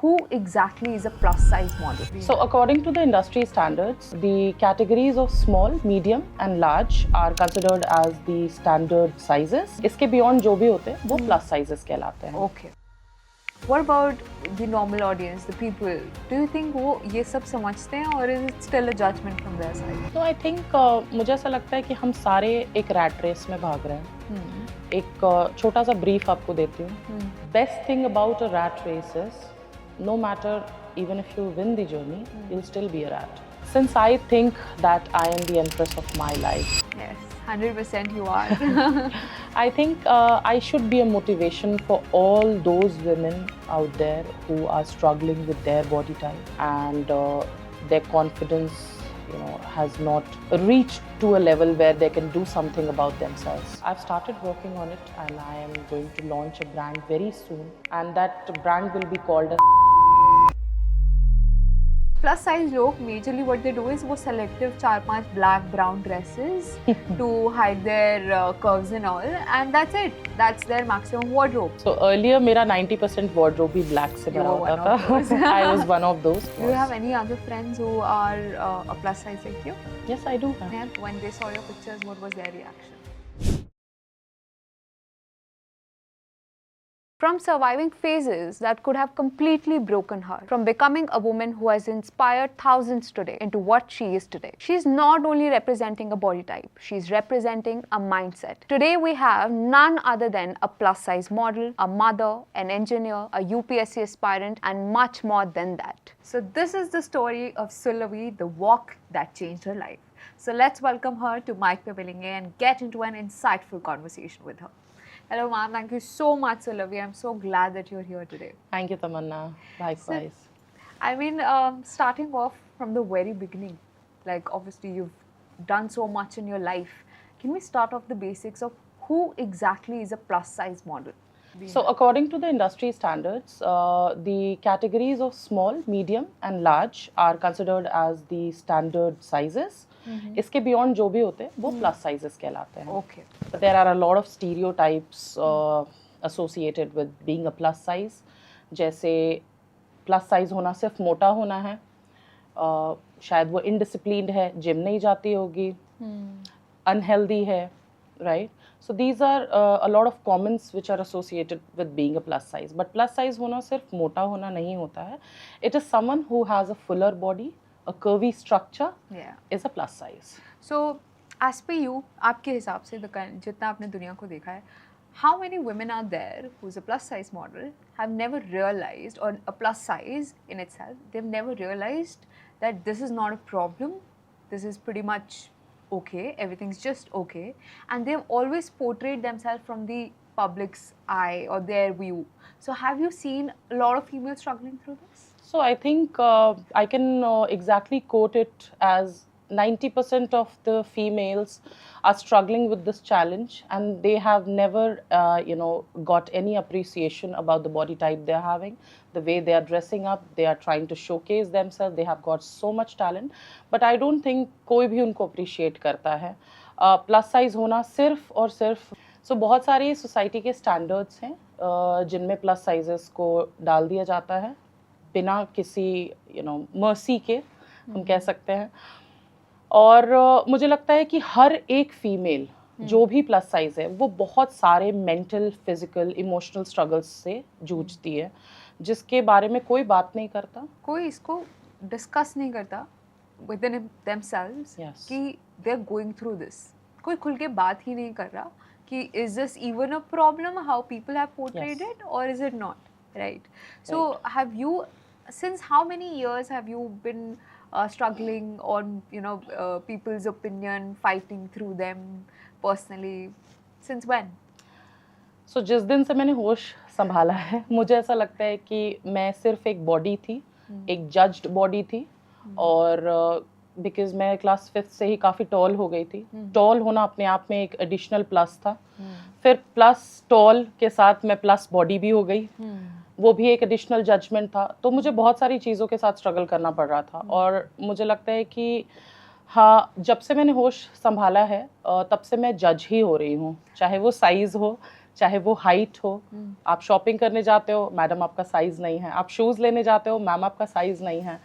who exactly is a plus size model? So according to the industry standards, the categories of small, medium and large are considered as the standard sizes. इसके beyond जो भी होते हैं वो plus sizes कहलाते हैं. Okay. What about the normal audience, the people? Do you think वो ये सब समझते हैं or is it still a judgment from their side? No, I think मुझे ऐसा लगता है कि हम सारे एक rat race में भाग रहे हैं. एक छोटा सा brief आपको देती हूँ. Best thing about a rat race is, no matter even if you win the journey, you'll still be a rat. Since I think that I am the empress of my life. Yes, 100% you are. I think I should be a motivation for all those women out there who are struggling with their body type and their confidence, has not reached to a level where they can do something about themselves. I've started working on it and I am going to launch a brand very soon, and that brand will be called as Plus size लोग majorly what they do is वो selective 4-5 black brown dresses to hide their curves and all, and that's it. That's their maximum wardrobe. So earlier मेरा 90% wardrobe भी black से भरा होता था. I was one of those. Do you have any other friends who are a plus size like you? Yes, I do. And when they saw your pictures, what was their reaction? From surviving phases that could have completely broken her, from becoming a woman who has inspired thousands today into what she is today. She's not only representing a body type, she's representing a mindset. Today we have none other than a plus size model, a mother, an engineer, a UPSC aspirant, and much more than that. So this is the story of Sulavi, the walk that changed her life. So let's welcome her to Mic Pe Milenge and get into an insightful conversation with her. Hello, ma'am. Thank you so much, Sulavi. I'm so glad that you're here today. Thank you, Tamanna. Likewise. So, starting off from the very beginning, like obviously you've done so much in your life. Can we start off the basics of who exactly is a plus size model? So according to the industry standards, the categories of small, medium and large are considered as the standard sizes. इसके beyond जो भी होते हैं वो plus sizes कहलाते हैं. Okay. But there are a lot of stereotypes associated with being a plus size. जैसे plus size होना सिर्फ मोटा होना है, शायद वो indisciplined है, gym नहीं जाती होगी, unhealthy है, right? So these are a lot of comments which are associated with being a plus size. But plus size होना सिर्फ मोटा होना नहीं होता है. It is someone who has a fuller body, a curvy structure, is a plus size. So as per you, आपके हिसाब से जितना आपने दुनिया को देखा है, how many women are there who's a plus size model have never realized, or a plus size in itself, they've never realized that this is not a problem, this is pretty much okay, everything's just okay, and they've always portrayed themselves from the public's eye or their view. So have you seen a lot of females struggling through this? So I think I can exactly quote it as 90% of the females are struggling with this challenge, and they have never, got any appreciation about the body type they're having, the way they are dressing up, they are trying to showcase themselves, they have got so much talent, but I don't think कोई भी उनको appreciate करता है. Plus size होना सिर्फ और सिर्फ, so बहुत सारी society के standards हैं जिनमें plus sizes को डाल दिया जाता है बिना किसी mercy के, हम कह सकते हैं. और मुझे लगता है कि हर एक फीमेल जो भी प्लस साइज है वो बहुत सारे मेंटल, फिजिकल, इमोशनल स्ट्रगल्स से जूझती है, जिसके बारे में कोई बात नहीं करता, कोई इसको डिस्कस नहीं करता within themselves कि they are going through this. कोई खुल के बात ही नहीं कर रहा कि is this even a problem how people have portrayed it, or is it not, right? So have you, since how many years have you been struggling on people's opinion, fighting through them personally? Since when? So जिस दिन से मैंने होश संभाला है, मुझे ऐसा लगता है कि मैं सिर्फ एक बॉडी थी, एक जज्ड बॉडी थी, और बिकॉज मैं क्लास 5th से ही काफ़ी टॉल हो गई थी. टॉल होना अपने आप में एक एडिशनल प्लस था. फिर प्लस टॉल के साथ मैं प्लस बॉडी भी हो गई, वो भी एक एडिशनल जजमेंट था. तो मुझे बहुत सारी चीज़ों के साथ स्ट्रगल करना पड़ रहा था, और मुझे लगता है कि हाँ, जब से मैंने होश संभाला है तब से मैं जज ही हो रही हूँ, चाहे वो साइज़ हो, चाहे वो हाइट हो, आप शॉपिंग करने जाते हो, मैडम आपका साइज़ नहीं है, आप शूज़ लेने जाते हो, मैम आपका साइज़ नहीं है।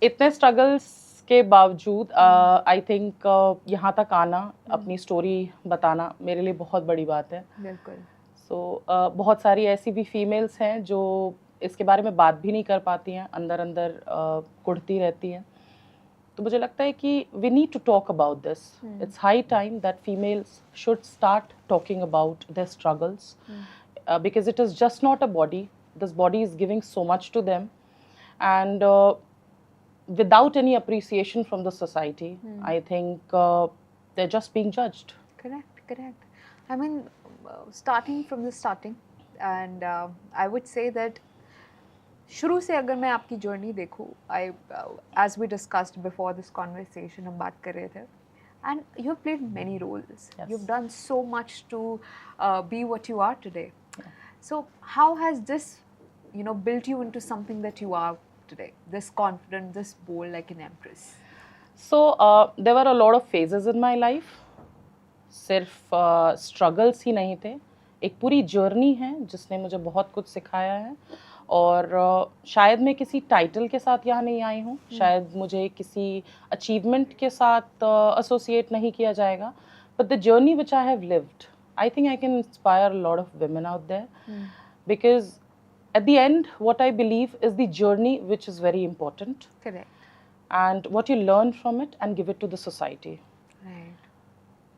इतने स्ट्रगल्स के बावजूद आई थिंक यहाँ तक आना, अपनी स्टोरी बताना मेरे लिए बहुत बड़ी बात है। बिल्कुल। सो बहुत सारी ऐसी भी फीमेल्स हैं जो इसके बारे में बात भी नहीं कर पाती हैं, अंदर अंदर कुढ़ती रहती हैं। तो मुझे लगता है कि we need to talk about this. It's high time that females should start talking about their struggles, because it is just not a body. This body is giving so much to them, and without any appreciation from the society, I think they're just being judged. Correct, correct. I mean, starting from the starting, and I would say that शुरू से अगर मैं आपकी journey देखूँ, I as we discussed before this conversation हम बात कर रहे थे, and you have played many roles, you have done so much to be what you are today. So how has this built you into something that you are today, this confident, this bold, like an empress? So there were a lot of phases in my life. सिर्फ struggles ही नहीं थे, एक पूरी journey है जिसने मुझे बहुत कुछ सिखाया है. और शायद मैं किसी टाइटल के साथ यहाँ नहीं आई हूँ, शायद मुझे किसी अचीवमेंट के साथ एसोसिएट नहीं किया जाएगा, but the journey which I have lived, I think I can inspire a lot of women out there, because at the end what I believe is the journey which is very important. Correct. And what you learn from it and give it to the society. Right.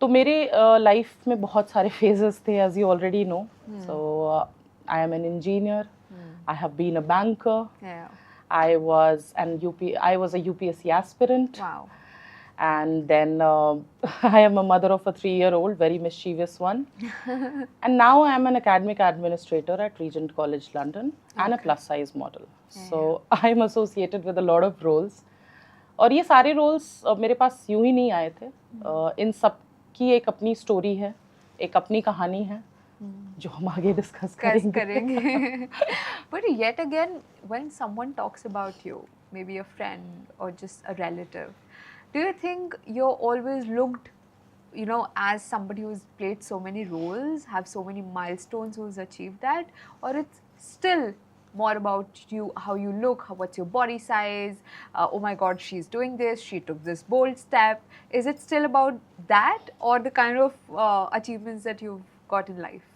तो मेरे life में बहुत सारे phases थे, as you already know. So I am an engineer. I have been a banker. Yeah. I was a UPSC aspirant. Wow. And then I am a mother of a 3-year-old, very mischievous one. And now I am an academic administrator at Regent College London, and a plus size model. So I am associated with a lot of roles. और ये सारे roles मेरे पास यूं ही नहीं आए थे. इन सब की एक अपनी स्टोरी है, एक अपनी कहानी है, जो हम आगे डिस्कस करेंगे. But yet again, when someone talks about you, maybe a friend or just a relative, do you think you're always looked, as somebody who's played so many roles, have so many milestones, who's achieved that, or it's still more about you, how you look, what's your body size, oh my god, she's doing this, she took this bold step? Is it still about that, or the kind of achievements that you've got in life?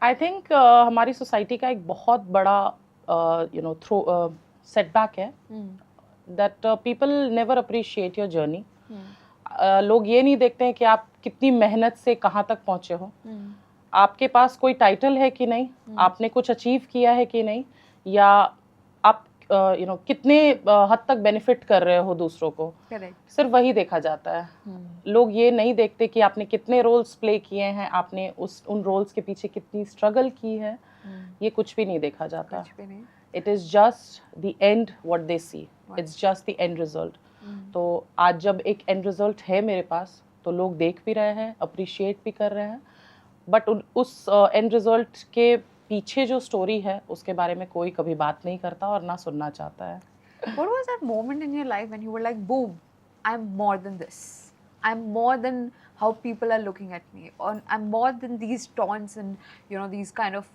I think हमारी society का एक बहुत बड़ा setback है, that people never appreciate your journey. लोग ये नहीं देखते हैं कि आप कितनी मेहनत से कहाँ तक पहुँचे हो, आपके पास कोई टाइटल है कि नहीं, आपने कुछ अचीव किया है कि नहीं, या आप कितने हद तक बेनिफिट कर रहे हो दूसरों को. Correct. सिर्फ वही देखा जाता है. लोग ये नहीं देखते कि आपने कितने रोल्स प्ले किए हैं, आपने उन रोल्स के पीछे कितनी स्ट्रगल की है, ये कुछ भी नहीं देखा जाता. कुछ भी नहीं. It is just the end what they see, it's just the end result. तो आज जब एक एंड रिजल्ट है मेरे पास, तो लोग देख भी रहे हैं, अप्रिशिएट भी कर रहे हैं, बट उस एंड रिजल्ट के पीछे जो स्टोरी है उसके बारे में कोई कभी बात नहीं करता और ना सुनना चाहता है. What was that moment in your life when you were like, boom, I'm more than this. I'm more than how people are looking at me. Or I'm more than these taunts and, these kind of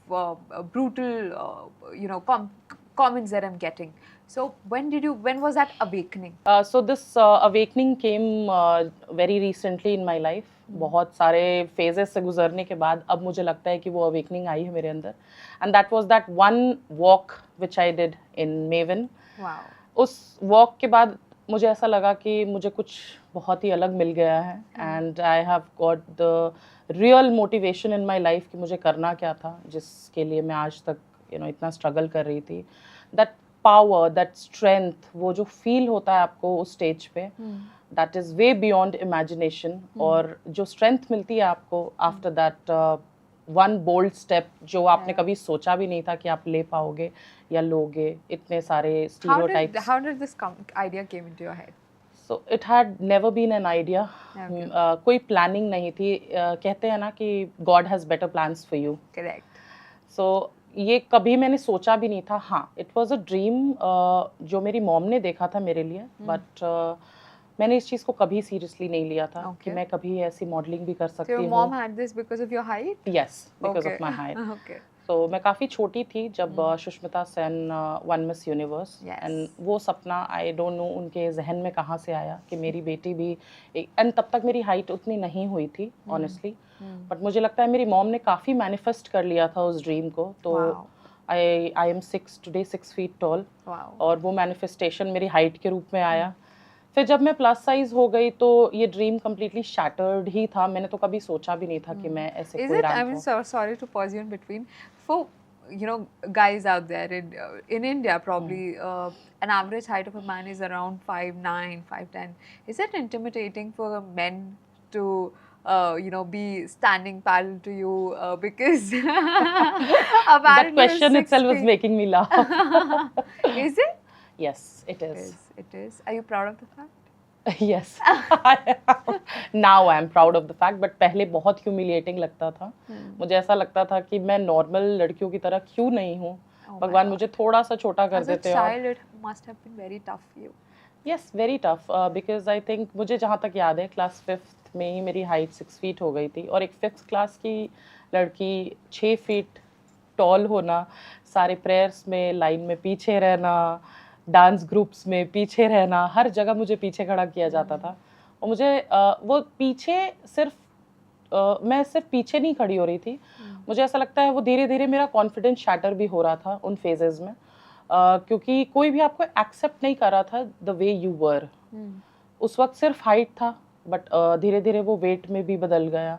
brutal, comments that I'm getting. So when was that awakening? So this awakening came very recently in my life. बहुत सारे phases से गुजरने के बाद अब मुझे लगता है कि वो awakening आई है मेरे अंदर. And that was that one walk which I did in Maven. Wow. उस walk के बाद मुझे ऐसा लगा कि मुझे कुछ बहुत ही अलग मिल गया है. And I have got the real motivation in my life कि मुझे करना क्या था, जिसके लिए मैं आज तक इतना struggle कर रही थी. That power, that strength, वो जो feel होता है आपको उस stage पे, that is way beyond imagination. और जो strength मिलती है आपको after that one bold step, जो आपने कभी सोचा भी नहीं था कि आप ले पाओगे या लोगे, इतने सारे stereotypes. How did this idea came into your head? So it had never been an idea. Okay. कोई planning नहीं थी. कहते हैं ना कि God has better plans for you. Correct. So ये कभी मैंने सोचा भी नहीं था. हाँ, it was a dream जो मेरी मॉम ने देखा था मेरे लिए, but मैंने इस चीज़ को कभी सीरियसली नहीं लिया था कि Okay. मैं कभी ऐसी मॉडलिंग भी कर So सकती your हूँ. mom had this because of your height? Yes, because Okay. of my height. Okay. So मैं काफ़ी छोटी थी जब Sushmita Sen one miss universe, Yes. And वो सपना आई डोंट नो उनके जहन में कहाँ से आया कि मेरी बेटी भी, एंड तब तक मेरी हाइट उतनी नहीं हुई थी ऑनेस्टली, बट मुझे लगता है मेरी मॉम ने काफ़ी मैनिफेस्ट कर लिया था उस ड्रीम को. तो Wow. I am 6 feet tall. Wow. और वो मैनिफेस्टेशन मेरी हाइट के रूप में आया. फिर जब मैं प्लस साइज हो गई तो ये ड्रीम कम्प्लीटली शैटर्ड ही था. मैंने तो कभी सोचा भी नहीं था कि मैं ऐसे Is कोई it? I रैंक mean, हो. sorry to pause you in between. For guys out there in India, probably an average height of a man is around 5'9", 5'10". Is it intimidating for men to be standing parallel to you because That apparently you're question 6 itself was feet. making me laugh. Is it? Yes, it is. It is. Are you proud of the fact? Yes. Now I am proud of the fact, but पहले बहुत humiliating लगता था. मुझे ऐसा लगता था कि मैं नॉर्मल लड़कियों की तरह क्यों नहीं हूँ. भगवान मुझे थोड़ा सा छोटा कर देते. As a child, it must have been very tough for you. Yes, very tough. Because I think मुझे जहाँ तक याद है क्लास 5th में ही मेरी हाइट 6 feet हो गई थी, और एक 5th क्लास की लड़की 6 feet टॉल होना, सारे प्रेयर्स में लाइन में पीछे रहना, डांस ग्रुप्स में पीछे रहना, हर जगह मुझे पीछे खड़ा किया जाता था. और मुझे वो पीछे मैं सिर्फ पीछे नहीं खड़ी हो रही थी. मुझे ऐसा लगता है वो धीरे धीरे मेरा कॉन्फिडेंस शैटर भी हो रहा था उन फेजेस में, क्योंकि कोई भी आपको एक्सेप्ट नहीं कर रहा था द वे यू वर. उस वक्त सिर्फ हाइट था, बट धीरे धीरे वो वेट में भी बदल गया,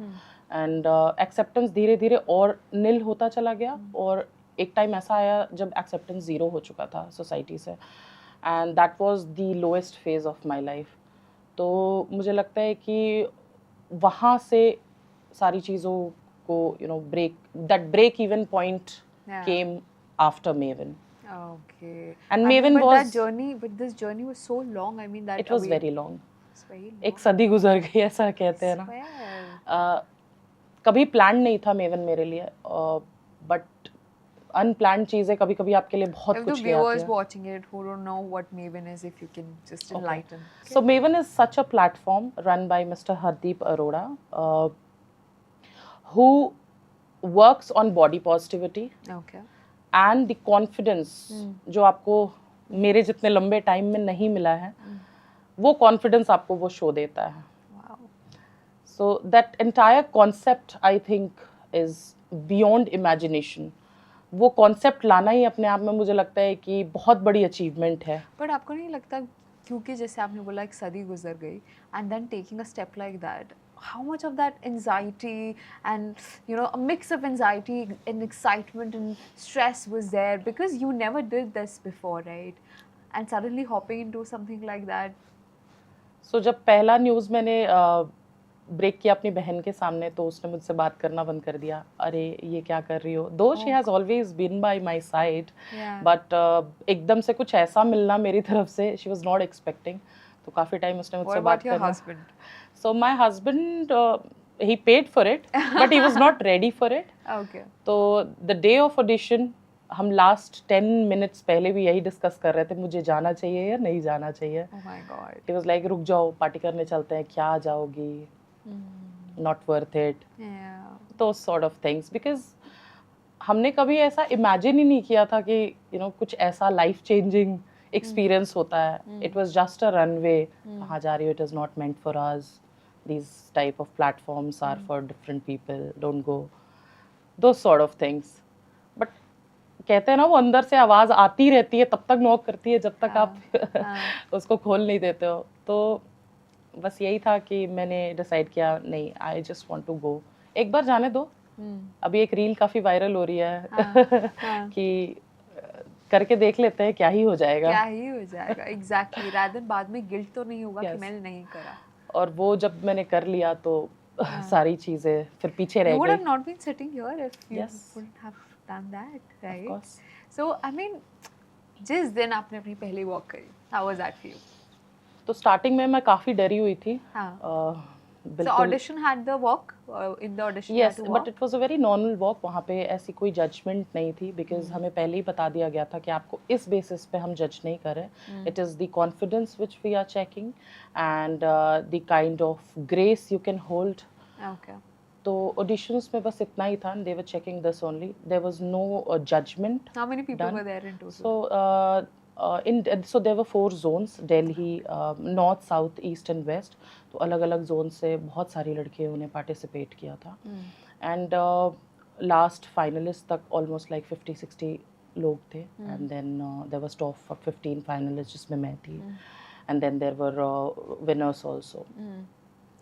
एंड एक्सेप्टेंस धीरे धीरे और निल होता चला गया. और एक टाइम ऐसा आया जब एक्सेप्टेंस 0 हो चुका था सोसाइटी से, and that was the lowest phase of my life. तो मुझे लगता है कि वहाँ से सारी चीज़ों को break even point came after मेवन. Okay. And I mean, Maven but was- that journey, but this journey was so long. I mean, that It was very long. It's very long. एक सदी गुजर गई ऐसा कहते हैं ना. Swear. कभी प्लान नहीं था मेवन मेरे लिए, बट अनप्लान्ड चीज़ें कभी कभी आपके लिए बहुत If the कुछ ले आती viewers हैं. watching it who don't know what Maven is, if you can just enlighten. So Maven is such a platform run by Mr. Hardeep Arora, who works on body positivity Okay. and the confidence जो आपको मेरे जितने लंबे time में नहीं मिला है, वो कॉन्फिडेंस आपको वो शो देता है. Wow. So that entire concept I think is beyond imagination. वो कॉन्सेप्ट लाना ही अपने आप में मुझे लगता है कि बहुत बड़ी अचीवमेंट है. But आपको नहीं लगता, क्योंकि जैसे आपने बोला एक सदी गुजर गई, and then taking a step like that, how much of that anxiety and a mix of anxiety and excitement and stress was there because you never did this before, right? And suddenly hopping into something like that. So जब पहला news मैंने break किया अपनी बहन के सामने, तो उसने मुझसे बात करना बंद कर दिया. अरे ये क्या कर रही हो. दो she has always been by my side, but एकदम से कुछ ऐसा मिलना मेरी तरफ से शी वाज नॉट एक्सपेक्टिंग. तो काफ़ी टाइम उसने मुझसे बात करना. What about your husband? So my husband, he paid for it, but he was not ready for it. Okay. तो the day of audition, हम लास्ट 10 minutes पहले भी यही डिस्कस कर रहे थे, मुझे जाना चाहिए या नहीं जाना चाहिए. Oh my God. He was like, रुक जाओ, पार्टी करने चलते हैं. क्या जाओगी? Not worth it. Yeah. Those sort of things, because हमने कभी ऐसा इमेजिन ही नहीं किया था कि कुछ ऐसा लाइफ चेंजिंग एक्सपीरियंस होता है. It was just a runway. कहाँ जा रही हो? It is not meant for us. These type of platforms are for different people. Don't go. Those sort of things. But कहते हैं ना, वो अंदर से आवाज़ आती रहती है, तब तक नॉक करती है जब तक आप उसको खोल नहीं देते हो. तो बस यही था कि मैंने डिसाइड किया, नहीं, I just want to go. एक बार जाने दो. अभी एक रील काफ़ी वायरल हो रही है कि करके देख लेते हैं क्या ही हो जाएगा. Exactly. rather बाद में गिल्ट तो नहीं होगा कि मैंने नहीं करा. और वो जब मैंने कर लिया तो सारी चीजें फिर पीछे रह गई. You would have not been sitting here if you Yes. wouldn't have done that, right? Of course. So I mean, जिस दिन आपने अपनी पहली वॉक करी, how was that for you? तो स्टार्टिंग में मैं काफ़ी डरी हुई थी. हाँ. So बिल्कुल। audition had the walk in the audition you had Yes, to but walk. it was a very normal walk. वहाँ पे ऐसी कोई judgment नहीं थी because हमें पहले ही बता दिया गया था कि आपको इस basis पे हम judge नहीं कर रहे. It is the confidence which we are checking and the kind of grace you can hold. Okay. तो auditions में बस इतना ही था. They were checking this only. There was no judgment. How many people done. were there in total? So there were 4 zones: Delhi, North, South, East and West. तो अलग-अलग zone से बहुत सारी लड़कियों ने पार्टिसिपेट किया था. एंड लास्ट फाइनलिस्ट तक ऑलमोस्ट लाइक 50-60 लोग थे. And then there was top 15 finalist जिसमें मैं थी. And then there were winners also.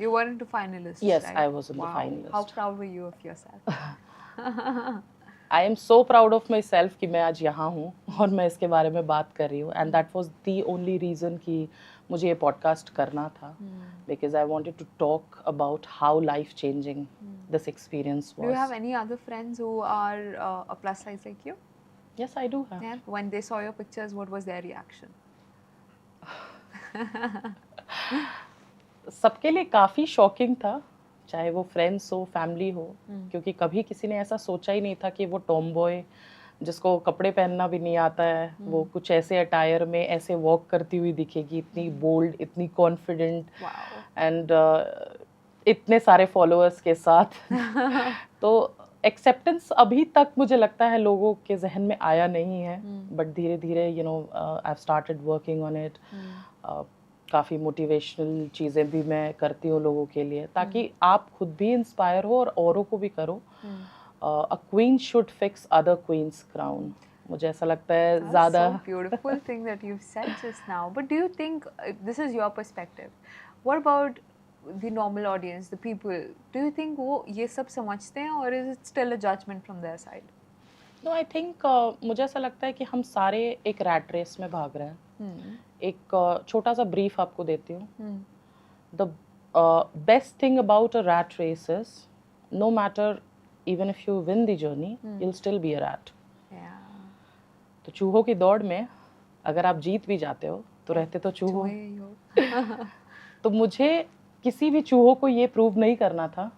You were into finalists, Yes, right? I was in the Wow. finalist. How proud were you of yourself? I am so proud of myself कि मैं आज यहाँ हूँ और मैं इसके बारे में बात कर रही हूँ. And that was the only reason कि मुझे ये podcast करना था. Because I wanted to talk about how life changing this experience was. Do you have any other friends who are a plus size like you? Yes, I do have. Yeah. When they saw your pictures, what was their reaction? सबके लिए काफ़ी shocking था, चाहे वो friends हो, family हो, क्योंकि कभी किसी ने ऐसा सोचा ही नहीं था कि वो टॉम बॉय जिसको कपड़े पहनना भी नहीं आता है, वो कुछ ऐसे अटायर में ऐसे वॉक करती हुई दिखेगी, इतनी बोल्ड, इतनी कॉन्फिडेंट एंड इतने सारे फॉलोअर्स के साथ. तो एक्सेप्टेंस अभी तक मुझे लगता है लोगों के जहन में आया नहीं है, बट धीरे धीरे I have started working on it. काफ़ी मोटिवेशनल चीज़ें भी मैं करती हूँ लोगों के लिए, ताकि आप खुद भी इंस्पायर हो और औरों को भी करो. A queen should fix other queens crown. मुझे ऐसा लगता है ज़्यादा. So beautiful thing that you've said just now. But do you think this is your perspective? What about the normal audience, the people? Do you think वो ये सब समझते हैं or is it still a judgment from their side? No, I think मुझे ऐसा लगता है कि हम सारे एक रैट रेस में भाग रहे हैं. एक छोटा सा ब्रीफ आपको देती हूँ. The best thing about a rat race is no matter even if you win the journey you will still be a rat. तो चूहों की दौड़ में अगर आप जीत भी जाते हो तो रहते तो चूहों. तो मुझे किसी भी चूहों को ये प्रूव नहीं करना था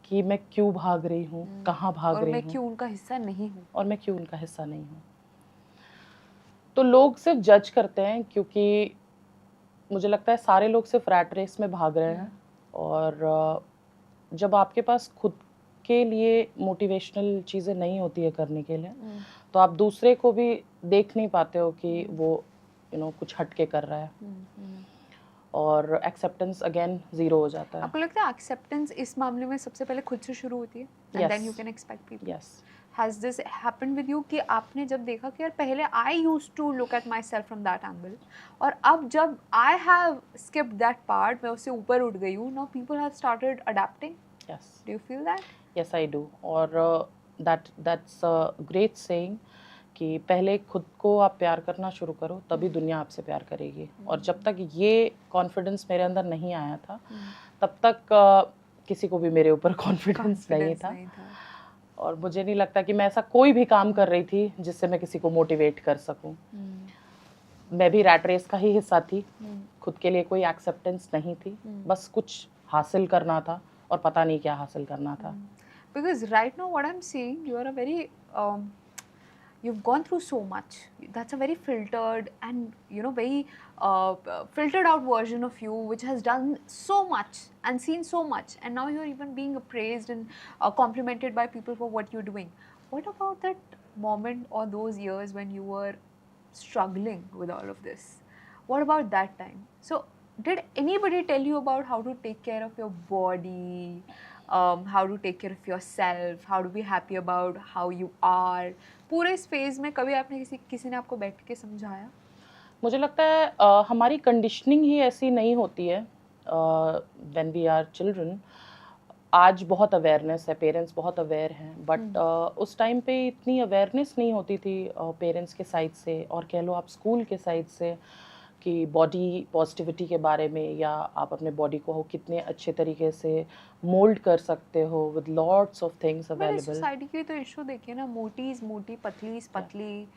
कि मैं क्यों भाग रही हूँ, कहाँ भाग रही हूँ, और मैं क्यों उनका हिस्सा नहीं हूँ, और मैं क्यों उनका हिस्सा नहीं हूँ. तो लोग सिर्फ जज करते हैं क्योंकि मुझे लगता है सारे लोग सिर्फ रैट रेस में भाग रहे हैं. और जब आपके पास खुद के लिए मोटिवेशनल चीज़ें नहीं होती है करने के लिए, तो आप दूसरे को भी देख नहीं पाते हो कि वो कुछ हट के कर रहा है. और एक्सेप्टेंस अगेन ज़ीरो हो जाता है. आपको लगता है एक्सेप्टेंस इस मामले में सबसे पहले खुद से शुरू होती है and then you can expect people? Yes. Has this happened with you कि आपने जब देखा कि यार पहले I used to look at myself from that angle और अब जब I have skipped that part, मैं उससे ऊपर उठ गई हूँ, now people have started adapting? Yes. Do you feel that? Yes, I do. और that's a great saying कि पहले खुद को आप प्यार करना शुरू करो तभी दुनिया आपसे प्यार करेगी. और जब तक ये कॉन्फिडेंस मेरे अंदर नहीं आया था तब तक किसी को भी मेरे ऊपर कॉन्फिडेंस नहीं था. और मुझे नहीं लगता कि मैं ऐसा कोई भी काम कर रही थी जिससे मैं किसी को मोटिवेट कर सकूं. मैं भी रैट रेस का ही हिस्सा थी. खुद के लिए कोई एक्सेप्टेंस नहीं थी, बस कुछ हासिल करना था और पता नहीं क्या हासिल करना था. Because right now what I'm seeing, you are a very you've gone through so much. That's a very filtered and very filtered out version of you, which has done so much and seen so much, and now you're even being praised and complimented by people for what you're doing. What about that moment or those years when you were struggling with all of this? What about that time? So did anybody tell you about how to take care of your body, how to take care of yourself, how to be happy about how you are? पूरे इस phase में कभी आपने किसी ने आपको बैठ के समझाया? मुझे लगता है हमारी कंडीशनिंग ही ऐसी नहीं होती है व्हेन वी आर चिल्ड्रन. आज बहुत अवेयरनेस है, पेरेंट्स बहुत अवेयर हैं, बट उस टाइम पे इतनी अवेयरनेस नहीं होती थी पेरेंट्स के साइड से, और कह लो आप स्कूल के साइड से, कि बॉडी पॉजिटिविटी के बारे में, या आप अपने बॉडी को कितने अच्छे तरीके से मोल्ड कर सकते हो with lots of things available. Society की तो इशू देखिए ना, मोटी पतली पतली,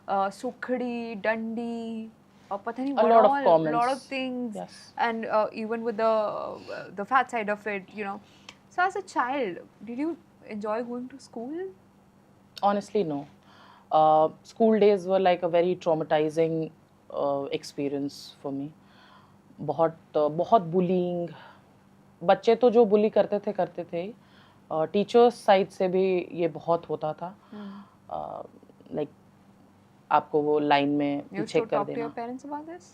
सुखड़ी डंडी, पता नहीं A what lot of all, comments. lot of things, Yes. and even with the fat side of it, you know. So as a child, did you enjoy going to school? Honestly, no. School days were like a very traumatizing experience for me. बहुत bullying. बच्चे तो जो bully करते थे teachers side से भी ये बहुत होता था लाइक आपको वो लाइन में You used पीछे to कर talk to देना your parents about this?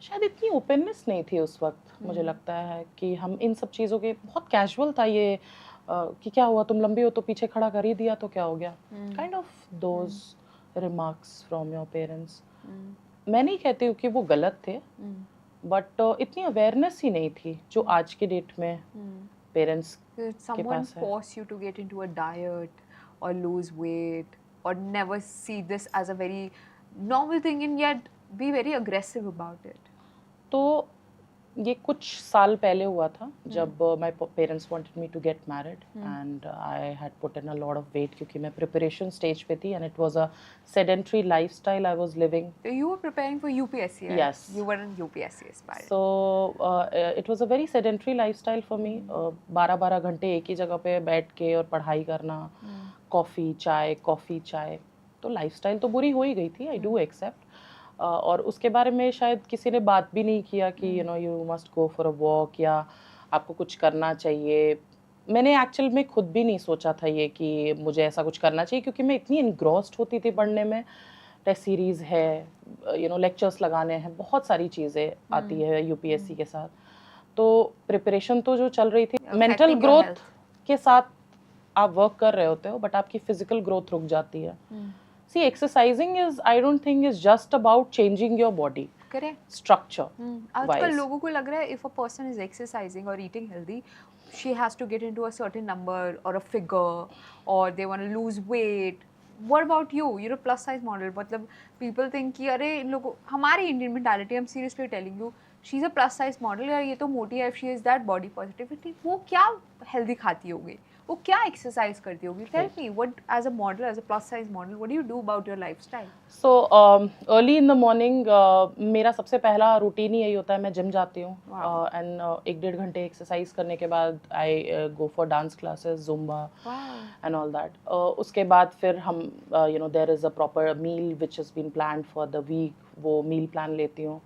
शायद इतनी ओपननेस नहीं थी उस वक्त मुझे लगता है कि हम इन सब चीज़ों के बहुत कैजुअल था ये कि क्या हुआ तुम लंबी हो तो पीछे खड़ा कर ही दिया तो क्या हो गया kind of those remarks from your parents मैं नहीं कहती हूँ कि वो गलत थे बट इतनी अवेयरनेस ही नहीं थी जो आज के डेट में parents Did someone force you to get into a diet or lose weight or never see this as a very normal thing and yet be very aggressive about it? तो ये कुछ साल पहले हुआ था जब my parents wanted me to get married and I had put in a lot of weight क्योंकि मैं प्रिपरेशन स्टेज पे थी and it was a sedentary lifestyle I was living So you were preparing for UPSC, right? Yes. You were in UPSC aspiring. So it was a very sedentary lifestyle for me 12-12 घंटे एक ही जगह पे बैठ के और पढ़ाई करना coffee चाय तो लाइफस्टाइल तो बुरी हो ही गई थी आई डू एक्सेप्ट और उसके बारे में शायद किसी ने बात भी नहीं किया कि you no you must go for a walk या आपको कुछ करना चाहिए मैंने एक्चुअल में खुद भी नहीं सोचा था ये कि मुझे ऐसा कुछ करना चाहिए क्योंकि मैं इतनी इनग्रॉस्ड होती थी पढ़ने में टेस्ट सीरीज़ है यू नो लेक्चर्स लगाने हैं बहुत सारी चीज़ें आती है यूपीएससी के साथ तो प्रिपरेशन तो जो चल रही थी मेंटल ग्रोथ के साथ आप वर्क कर रहे होते हो बट आपकी फिजिकल ग्रोथ रुक जाती है See, exercising is, I don't think, is just about changing your body. Correct. Structure. आजकल लोगों को लग रहा है if a person is exercising or eating healthy, she has to get into a certain number or a figure, or they want to lose weight. What about you? You're a plus size model. मतलब people think कि अरे इन लोगों हमारी Indian mentality, I'm seriously telling you, she's a plus size model यार ये तो मोटी है, if she is that body positivity, वो क्या healthy खाती होगी? वो क्या एक्सरसाइज करती होगी tell me what as a model as a plus size model what do you do about your lifestyle so early in the morning मेरा सबसे पहला रूटीन ही यही होता है मैं जिम जाती हूँ एंड 1-1.5 घंटे एक्सरसाइज करने के बाद I go for dance classes Zumba and all that उसके बाद फिर हम you know there is a proper meal which is been planned for the week वो मील प्लान लेती हूँ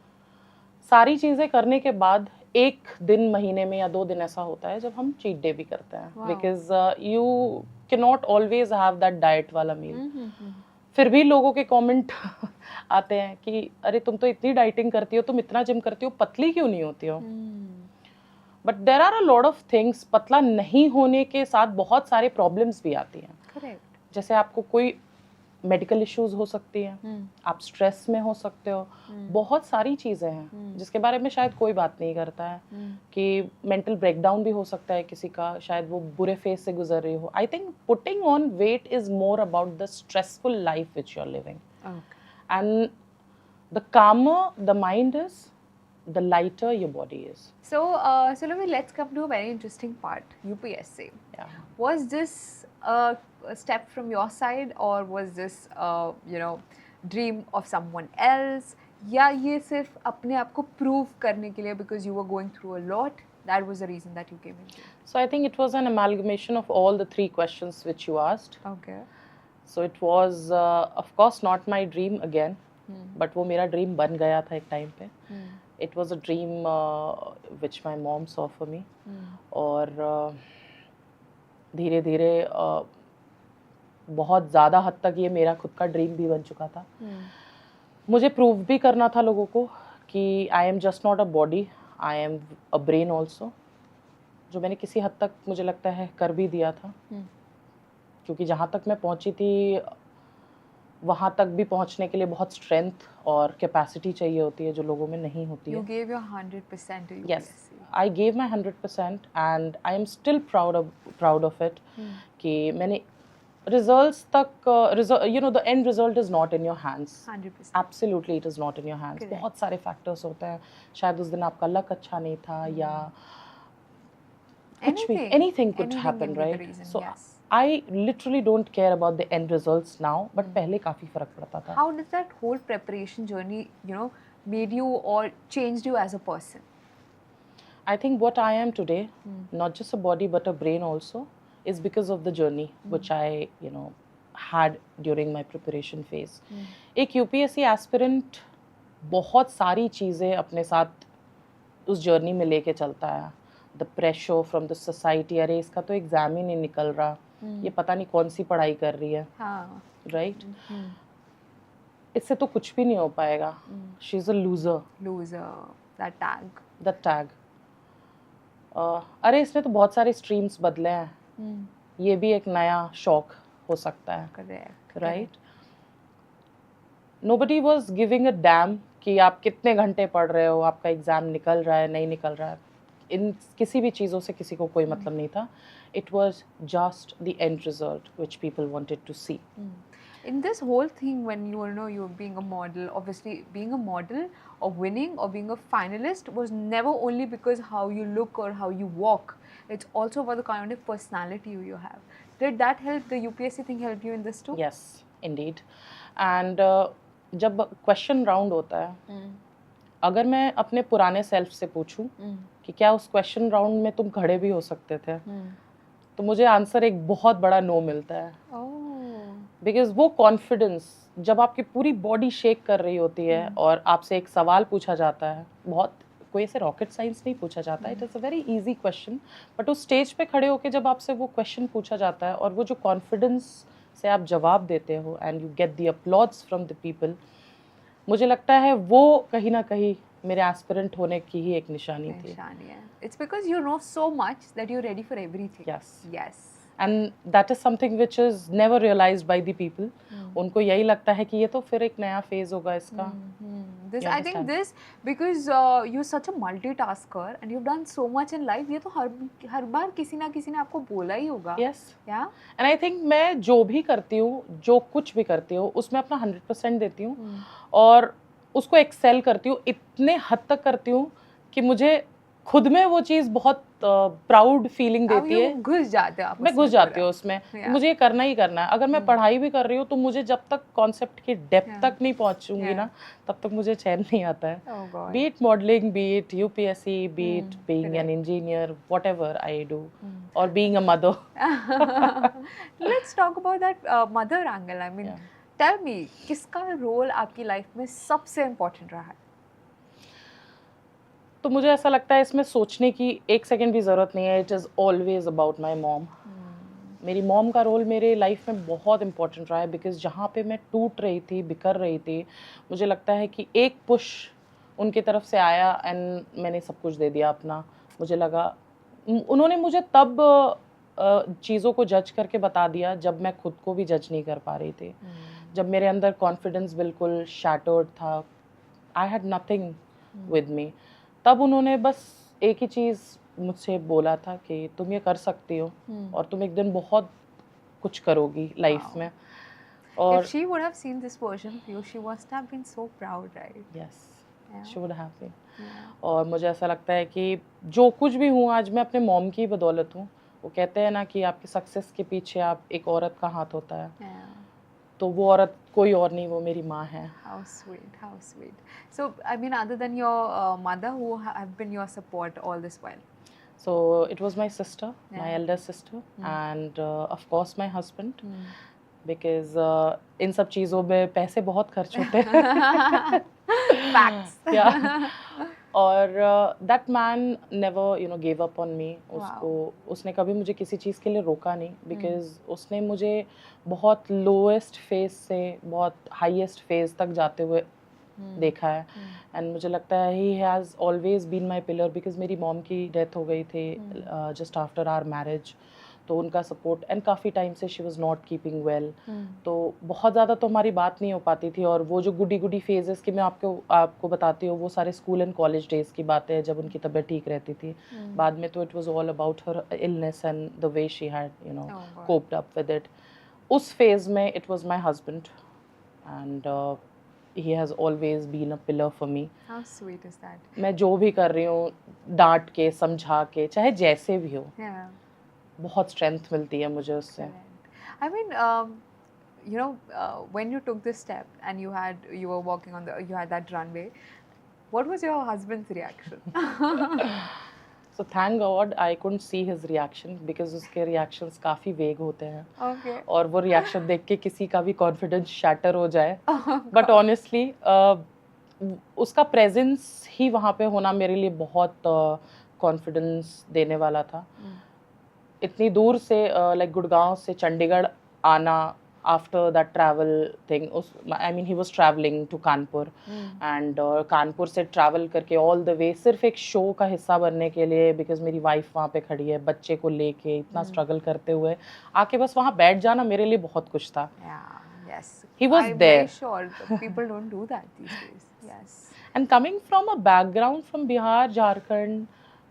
सारी चीज़ें करने के बाद एक दिन महीने में या 2 दिन ऐसा होता है जब हम चीट डे भी करते हैं because you can not always have that diet वाला मील फिर भी लोगों के कमेंट आते हैं कि अरे तुम तो इतनी डाइटिंग करती हो तुम इतना जिम करती हो पतली क्यों नहीं होती हो but there are a lot of things पतला नहीं होने के साथ बहुत सारे प्रॉब्लम्स भी आती हैं करेक्ट जैसे आपको कोई मेडिकल इश्यूज हो सकती हैं आप स्ट्रेस में हो सकते हो बहुत सारी चीज़ें हैं जिसके बारे में शायद कोई बात नहीं करता है कि मेंटल ब्रेकडाउन भी हो सकता है किसी का शायद वो बुरे फेज से गुजर रही हो I think putting on weight is more about the stressful life which you are living and the calmer the mind is the lighter your body is. So let's come to a very interesting part, UPSC. Yeah. Was this a step from your side or was this dream of someone else? या ये सिर्फ अपने आप को prove करने के लिए because you were going through a lot, that was the reason that you came into? So I think it was an amalgamation of all the 3 questions which you asked. Okay. So it was of course not my dream again, but वो मेरा dream बन गया था एक time पे. It was a dream which my mom saw for me. और धीरे धीरे बहुत ज़्यादा हद तक ये मेरा खुद का ड्रीम भी बन चुका था मुझे प्रूव भी करना था लोगों को कि I am just not a body I am a brain also जो मैंने किसी हद तक मुझे लगता है कर भी दिया था क्योंकि जहाँ तक मैं पहुँची थी वहाँ तक भी पहुँचने के लिए बहुत स्ट्रेंथ और कैपेसिटी चाहिए होती है जो लोगों में नहीं होती है You gave your 100% to UPSC. Yes, I gave my 100% and I am still proud of it कि मैंने results तक you know the end result is not in your hands 100%. Absolutely it is not in your hands बहुत सारे factors होते हैं शायद उस दिन आपका luck अच्छा नहीं था या कुछ भी anything could happen right so I literally don't care about the end results now, but पहले काफी फर्क पड़ता था. How did that whole preparation journey, made you or changed you as a person? I think what I am today, not just a body but a brain also, is because of the journey which I, had during my preparation phase. एक UPSC aspirant बहुत सारी चीज़ें अपने साथ उस journey में लेके चलता है. The pressure from the society, अरे इसका तो एग्जाम ही नहीं निकल रहा, ये पता नहीं कौन सी पढ़ाई कर रही है, राइट? इससे तो कुछ भी नहीं हो पाएगा. She is a loser. That tag. अरे इसने तो बहुत सारे स्ट्रीम्स बदले हैं, ये भी एक नया शौक हो सकता है, right? Nobody was giving a damn कि आप कितने घंटे पढ़ रहे हो, आपका एग्जाम निकल रहा है नहीं निकल रहा है. इन किसी भी चीज़ों से किसी को कोई मतलब नहीं था. It was just the end result which people wanted to see. In this whole thing, when you're being a model, obviously being a model or winning or being a finalist was never only because how you look or how you walk. It's also about the kind of personality you have. Did that help? The UPSC thing help you in this too? Yes, indeed. And जब question round होता है, अगर मैं अपने पुराने self से पूछूं कि क्या उस क्वेश्चन राउंड में तुम खड़े भी हो सकते थे, तो मुझे आंसर एक बहुत बड़ा नो मिलता है. बिकॉज वो कॉन्फिडेंस, जब आपकी पूरी बॉडी शेक कर रही होती है और आपसे एक सवाल पूछा जाता है, बहुत कोई ऐसे रॉकेट साइंस नहीं पूछा जाता है, it is a very easy question, but उस स्टेज पे खड़े होके जब आपसे वो क्वेश्चन पूछा जाता है और वो जो कॉन्फिडेंस से आप जवाब देते हो and you get the applauds from the people, मुझे लगता है वो कहीं ना कहीं मेरे एस्पिरेंट होने की ही एक निशानी थी. It's because you know so much that you're ready for everything. Yes. And that is something which is never realized by the people. उनको यही लगता है कि ये तो फिर एक नया फेज होगा इसका. I think this because you're such a multitasker and you've done so much in life. ये तो हर बार किसी ना किसी ने आपको बोला ही होगा. Yes. Yeah. And I think मैं जो भी करती हूँ, जो कुछ भी करती हूँ, उसमें अपना 100% देती हूँ और उसको एक्सेल करती हूँ. इतने हद तक करती हूँ कि मुझे खुद में वो चीज़ बहुत प्राउड फीलिंग देती है. घुस जाते हो, मैं घुस जाती हूँ उसमें. मुझे ये करना ही करना है. अगर मैं पढ़ाई भी कर रही हूँ तो मुझे जब तक कॉन्सेप्ट की डेप्थ तक नहीं पहुँचूंगी ना, तब तक मुझे चैन नहीं आता है. Be it modelling, be it UPSC, be it being an engineer, whatever I do, और being a mother. Let's talk about that mother angle. I mean tell me, किसका रोल आपकी लाइफ में सबसे इम्पोर्टेंट रहा है? तो मुझे ऐसा लगता है इसमें सोचने की एक सेकंड भी ज़रूरत नहीं है. It is always about my mom. मेरी मॉम का रोल मेरे लाइफ में बहुत इंपॉर्टेंट रहा है, बिकॉज जहाँ पे मैं टूट रही थी, बिखर रही थी, मुझे लगता है कि एक पुश उनकी तरफ से आया एंड मैंने सब कुछ दे दिया अपना. मुझे लगा उन्होंने मुझे तब चीज़ों को जज करके बता दिया जब मैं खुद को भी जज नहीं कर पा रही थी. जब मेरे अंदर कॉन्फिडेंस बिल्कुल शैटर्ड था, I had nothing with me, तब उन्होंने बस एक ही चीज़ मुझसे बोला था कि तुम ये कर सकती हो और तुम एक दिन बहुत कुछ करोगी लाइफ में. और If she would have seen this version of you, she must have been so proud, right? Yes, she would have been. और मुझे ऐसा लगता है कि जो कुछ भी हूँ आज मैं अपने मॉम की बदौलत हूँ. वो कहते हैं ना कि आपके सक्सेस के पीछे आप एक औरत का हाथ होता है, तो वो औरत कोई और नहीं, वो मेरी माँ है. How sweet, how sweet. So, I mean, other than your mother, who have been your support all this while? So it was my sister, my elder sister, and of course my husband, because इन सब चीज़ों में पैसे बहुत खर्च होते हैं. Facts. Yeah. और that man never gave up on me. उसने कभी मुझे किसी चीज़ के लिए रोका नहीं, because उसने मुझे बहुत लोएस्ट फेज से बहुत हाईएस्ट फेज तक जाते हुए देखा है. एंड मुझे लगता है he has always been my pillar, because मेरी मॉम की डेथ हो गई थी जस्ट आफ्टर आवर मैरिज. तो उनका सपोर्ट, एंड काफ़ी टाइम से she was not keeping well, तो बहुत ज़्यादा तो हमारी बात नहीं हो पाती थी. और वो जो गुडी फेजेस की मैं आपको बताती हूँ, वो सारे स्कूल एंड कॉलेज डेज़ की बातें हैं जब उनकी तबीयत ठीक रहती थी. बाद में तो it was all about her illness and the way she had coped up with it. उस फेज़ में it was my husband, and he has always been a pillar for me. How sweet is that? मैं जो भी कर रही हूँ, डांट के, समझा के, चाहे जैसे भी हो, बहुत स्ट्रेंथ मिलती है मुझे उससे. I mean, when you took this step and you were walking on you had that runway, what was your husband's reaction? So thank God I couldn't see his reaction because उसके reactions काफ़ी vague होते हैं. Okay. और वो reaction देख के किसी का भी confidence shatter हो जाए. But honestly, उसका presence ही वहाँ पे होना मेरे लिए बहुत confidence देने वाला था. इतनी दूर से like गुड़गांव से चंडीगढ़ आना after that travel thing, I mean he was traveling to Kanpur and Kanpur से travel करके all the way सिर्फ एक show का हिस्सा बनने के लिए, because मेरी wife वहाँ पे खड़ी है बच्चे को लेके इतना struggle करते हुए आके बस वहाँ बैठ जाना मेरे लिए बहुत कुछ था. Yeah, yes. He was I'm there. very sure that people don't do that these days. Yes. And coming from a background from Bihar, Jharkhand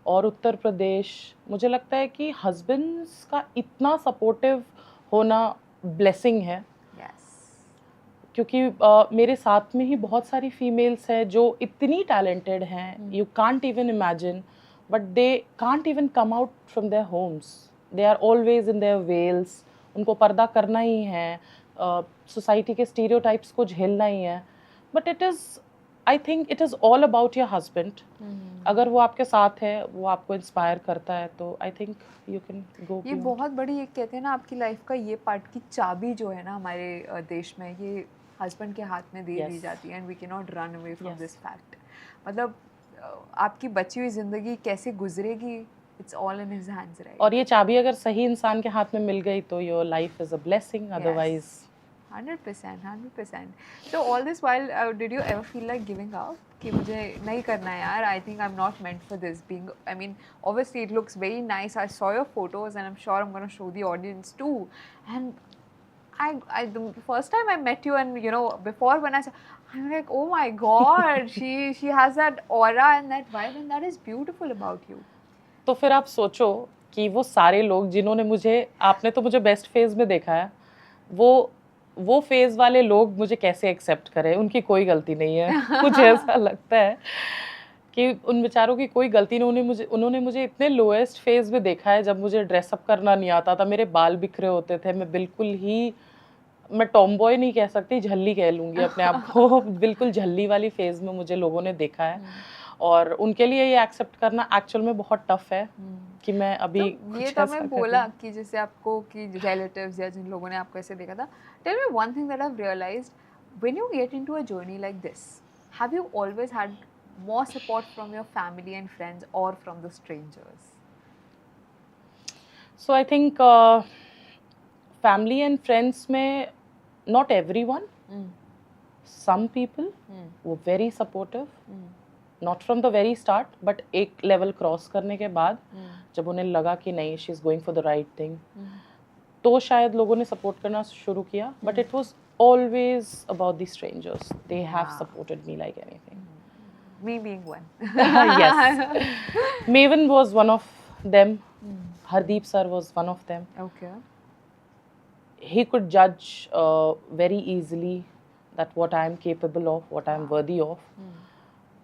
और उत्तर प्रदेश, मुझे लगता है कि husbands का इतना supportive होना blessing है. Yes. क्योंकि मेरे साथ में ही बहुत सारी फीमेल्स हैं जो इतनी टैलेंटेड हैं, you can't even imagine, but they can't even come out from their homes. They are always in their veils. उनको पर्दा करना ही है, सोसाइटी के स्टीरियोटाइप्स को झेलना ही है. But it is, I think it is all about your husband. अगर वो आपके साथ है, वो आपको इंस्पायर करता है, तो I think you can go. ये बहुत बड़ी, एक कहते हैं ना आपकी लाइफ का ये पार्ट की चाबी जो है ना हमारे देश में, ये हस्बैंड के हाथ में दे दी जाती है. And we can not run away from this fact. मतलब आपकी बची हुई ज़िंदगी कैसे गुजरेगी, it's all in his hands, right? और ये चाबी अगर सही इंसान के हाथ में मिल गई तो your life is a blessing. Otherwise 100%. So all this while, did you ever feel like giving up? कि मुझे नहीं करना है यार, I think I'm not meant for this. I mean, obviously it looks very nice. I saw your photos and I'm sure I'm going to show the audience too. And the first time I met you, and before when I saw, I'm like, oh my God, she has that aura and that vibe, and that is beautiful about you. तो फिर आप सोचो कि वो सारे लोग जिन्होंने आपने तो मुझे बेस्ट फेज में देखा है, वो फेज वाले लोग मुझे कैसे एक्सेप्ट करें. उनकी कोई गलती नहीं है. मुझे ऐसा लगता है कि उन बेचारों की कोई गलती नहीं. उन्होंने मुझे इतने लोएस्ट फेज में देखा है जब मुझे ड्रेसअप करना नहीं आता था, मेरे बाल बिखरे होते थे, मैं टॉमबॉय नहीं कह सकती, झल्ली कह लूँगी अपने आप को. बिल्कुल झल्ली वाली फेज में मुझे लोगों ने देखा है. और उनके लिए ये एक्सेप्ट करना एक्चुअल में बहुत टफ है कि मैं अभी तो ये तो मैं बोला कि जैसे आपको कि रिलेटिव्स या जिन लोगों ने आपको ऐसे देखा था. Tell me one thing that I have realized, when you get into a journey like this, have you always had more support from your family and friends और from the strangers? So I think family and friends में not everyone, some people वो very supportive, not from the very start, but एक level cross करने के बाद जब उन्हें लगा कि नहीं, she is going for the right thing, तो शायद लोगों ने सपोर्ट करना शुरू किया. But it was always about the strangers. They have supported me like anything. Me being one. Yes. Maven was one of them. Hardeep sir was one of them. Okay. He could judge very easily that what I am capable of, what I am worthy of,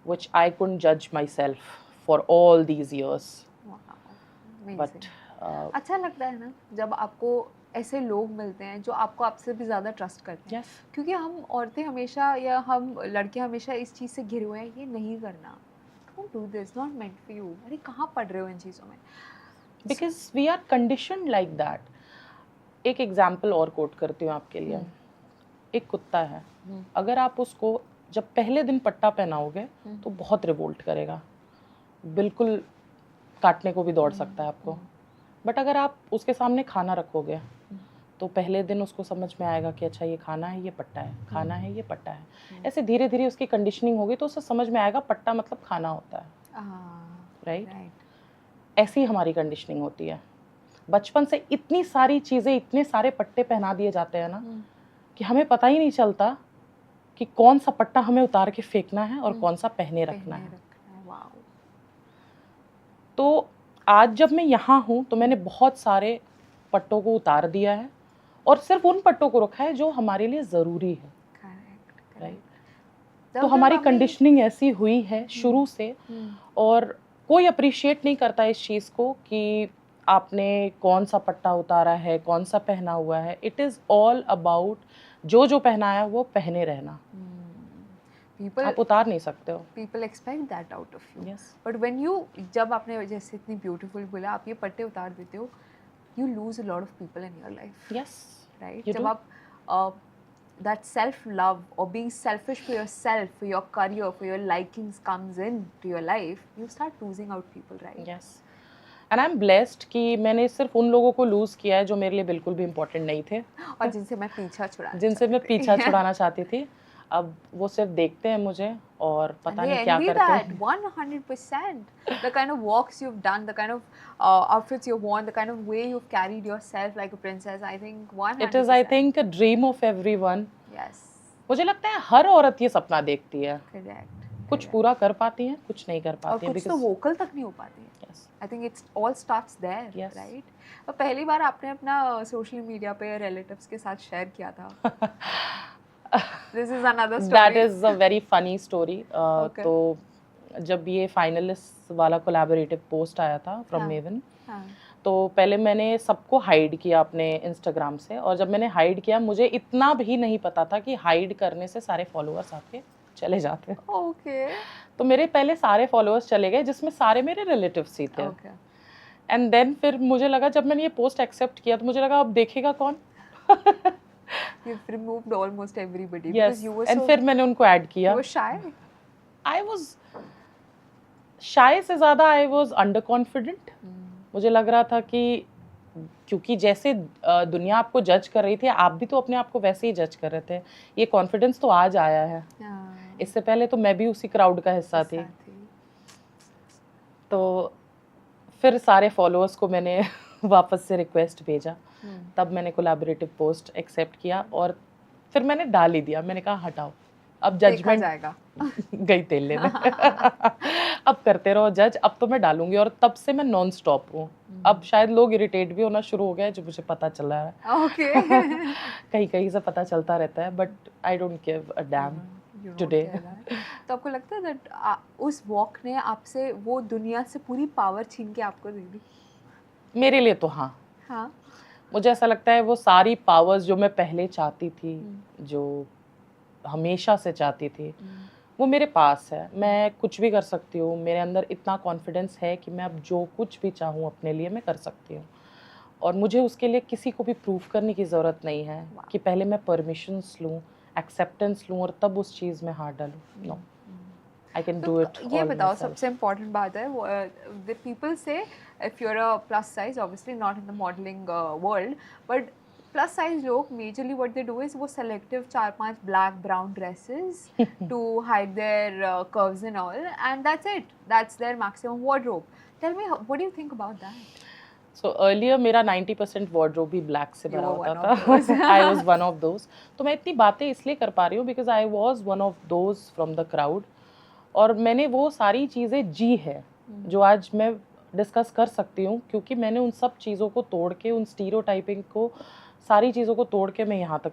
which I couldn't judge myself for all these years. Wow. Amazing. But अच्छा लगता है ना जब आपको ऐसे लोग मिलते हैं जो आपको आपसे भी ज़्यादा ट्रस्ट करते हैं. yes. क्योंकि हम औरतें हमेशा या हम लड़के हमेशा इस चीज़ से घिरे हुए हैं, ये नहीं करना, don't do this, not meant for you. अरे कहाँ पढ़ रहे हो इन चीज़ों में? Because we are conditioned like that. एक एग्जाम्पल और कोट करती हूँ आपके लिए. एक कुत्ता है, अगर आप उसको जब पहले दिन पट्टा पहनाओगे तो बहुत रिवोल्ट करेगा, बिल्कुल काटने को भी दौड़ सकता है आपको. बट अगर आप उसके सामने खाना रखोगे तो पहले दिन उसको समझ में आएगा कि अच्छा ये खाना है, ये पट्टा है, खाना है, ये पट्टा है. ऐसे धीरे धीरे उसकी कंडीशनिंग होगी तो उसे समझ में आएगा पट्टा मतलब खाना होता है. राइट. ऐसी हमारी कंडीशनिंग होती है. बचपन से इतनी सारी चीज़ें, इतने सारे पट्टे पहना दिए जाते हैं ना कि हमें पता ही नहीं चलता कि कौन सा पट्टा हमें उतार के फेंकना है और कौन सा पहने रखना है. तो आज जब मैं यहाँ हूँ तो मैंने बहुत सारे पट्टों को उतार दिया है और सिर्फ उन पट्टों को रखा है जो हमारे लिए ज़रूरी है. राइट. तो हमारी कंडीशनिंग ऐसी हुई है शुरू से, और कोई अप्रिशिएट नहीं करता इस चीज़ को कि आपने कौन सा पट्टा उतारा है, कौन सा पहना हुआ है, इट इज़ ऑल अबाउट जो पहनाया वो पहने रहना। People आप उतार नहीं सकते हो। people expect that out of you. Yes. But when you जब आपने जैसे इतनी beautiful बोला आप ये पट्टे उतार देते हो, you lose a lot of people in your life. Yes. Right? You जब do. आप that self love or being selfish for yourself, for your career, for your likings comes in to your life, you start losing out people, right? Yes. And I'm blessed कि मैंने सिर्फ उन लोगों को loose किया है जो मेरे लिए बिल्कुल भी इम्पोर्टेंट नहीं थे, और जिनसे मैं पीछा छुड़ाना जिनसे मैं चाहती थी. पीछा छुड़ाना चाहती थी। अब वो सिर्फ देखते हैं मुझे और And पता they नहीं क्या envy करते that हैं। 100%. The kind of walks you've done, the kind of outfits you've worn, the kind of way you've carried yourself like a princess. I think 100%. It is, I think, a dream of everyone. Yes. मुझे लगता है हर औरत ये सपना देखती है। Correct. कुछ पूरा कर पाती हैं, कुछ नहीं कर और पाती हैं। कुछ तो वोकल तक नहीं हो पाती है. Yes. I think it's all starts there, Yes. right? और पहली बार आपने अपना सोशल मीडिया पे रिलेटिव्स के साथ शेयर किया था. This is another story. That is a very funny story. Okay. तो जब ये फाइनलिस्ट वाला कोलैबोरेटिव पोस्ट आया था फ्रॉम हाँ. मेवन, हाँ. तो पहले मैंने सबको हाइड किया अपने इंस्टाग्राम से, और जब मैंने हाइड किया मुझे इतना भी नहीं पता था कि हाइड करने से सारे फॉलोअर्स आपके चले जाते हैं। Okay. तो मेरे पहले सारे फॉलोअर्स चले गए जिसमें सारे मेरे रिलेटिव्स ही थे। Okay. एंड देन फिर मुझे लगा, जब मैंने ये पोस्ट एक्सेप्ट किया तो मुझे लगा अब देखेगा कौन। You've removed almost everybody yes, because you were and so फिर मैंने उनको ऐड you किया। were shy. आई वाज शाय से ज़्यादा आई वाज अंडर कॉन्फिडेंट। मुझे लग रहा था कि क्योंकि जैसे दुनिया आपको जज कर रही थी, आप भी तो अपने आप को वैसे ही जज कर रहे थे। ये कॉन्फिडेंस तो आज आया है, हाँ. इससे पहले तो मैं भी उसी क्राउड का हिस्सा थी। तो फिर सारे फॉलोअर्स को मैंने वापस से रिक्वेस्ट भेजा, तब मैंने कोलैबोरेटिव पोस्ट एक्सेप्ट किया और फिर मैंने डाल ही दिया। मैंने कहा हटाओ, अब देखा जजमेंट जाएगा. गई तेल लेने। अब करते रहो जज, अब तो मैं डालूंगी। और तब से मैं नॉन स्टॉप हूँ। अब शायद लोग इरिटेट भी होना शुरू हो गए, जो मुझे पता चल रहा है। Okay. कहीं कहीं से पता चलता रहता है, but I don't give a dam You don't today. care that. तो आपको लगता है that उस वॉक ने आपसे वो दुनिया से पूरी पावर छीन के आपको दे दी? मेरे लिए तो हाँ। हाँ. मुझे ऐसा लगता है वो सारी पावर्स जो मैं पहले चाहती थी, जो हमेशा से चाहती थी, वो मेरे पास है। मैं कुछ भी कर सकती हूँ। मेरे अंदर इतना कॉन्फिडेंस है कि मैं अब जो कुछ भी चाहूँ अपने लिए मैं कर सकती हूँ, और मुझे उसके लिए किसी को भी प्रूफ करने की ज़रूरत नहीं है कि पहले मैं परमिशंस लूँ, एक्सेप्टेंस लूँ और तब उस चीज़ में हाथ डालूँ। No, I can do it. ये बताओ, सबसे इम्पोर्टेंट बात है, the people say if you're a plus size, obviously not in the modeling world, but plus size लोग majorly what they do is वो selective 4-5 black brown dresses to hide their curves and all, and that's it. That's their maximum wardrobe. Tell me, what do you think about that? So earlier मेरा 90% wardrobe भी black से भरा You were होता one of those. था। I was one of those. तो मैं इतनी बातें इसलिए कर पा रही हूँ because I was one of those from the crowd, और मैंने वो सारी चीज़ें जी है जो आज मैं डिस्कस कर सकती हूँ, क्योंकि मैंने उन सब चीज़ों को तोड़ के, उन स्टीरियोटाइपिंग को, सारी चीज़ों को तोड़ के मैं यहाँ तक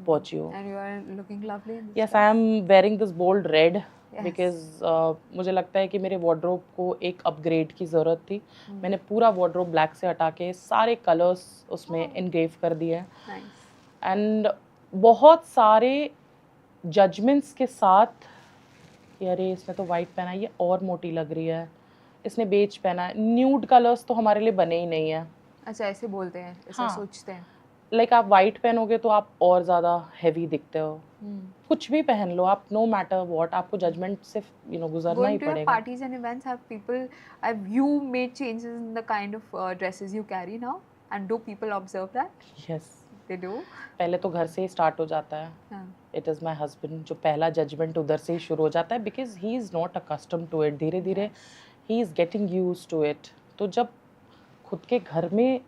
पहुँची हूँ। And you are looking lovely in this Yes, dress. I am wearing this bold red Yes. because मुझे लगता है कि मेरे वार्डरोब को एक अपग्रेड की ज़रूरत थी। मैंने पूरा वार्डरोब ब्लैक से हटा के सारे कलर्स उसमें इनग्रेव कर दिए हैं, Nice. एंड बहुत सारे जजमेंट्स के साथ कि अरे इसने तो वाइट पहना है, ये और मोटी लग रही है, इसने बेज पहना है, न्यूड कलर्स तो हमारे लिए बने ही नहीं है। अच्छा, ऐसे बोलते हैं, ऐसा हाँ। सोचते हैं. लाइक आप वाइट पहनोगे तो आप और ज़्यादा हैवी दिखते हो। कुछ भी पहन लो आप, नो मैटर व्हाट, आपको जजमेंट से गुजरना ही Going to your पड़ेगा। parties and events, have you made changes in the kind of dresses you carry now? And do people observe that? Yes, They do? पहले तो घर से ही स्टार्ट हो जाता है। हाँ. इट इज़ माई हस्बैंड, जो पहला जजमेंट उधर से ही शुरू हो जाता है, because he is not accustom to it. धीरे धीरे he is getting use to it. तो जब खुद के घर में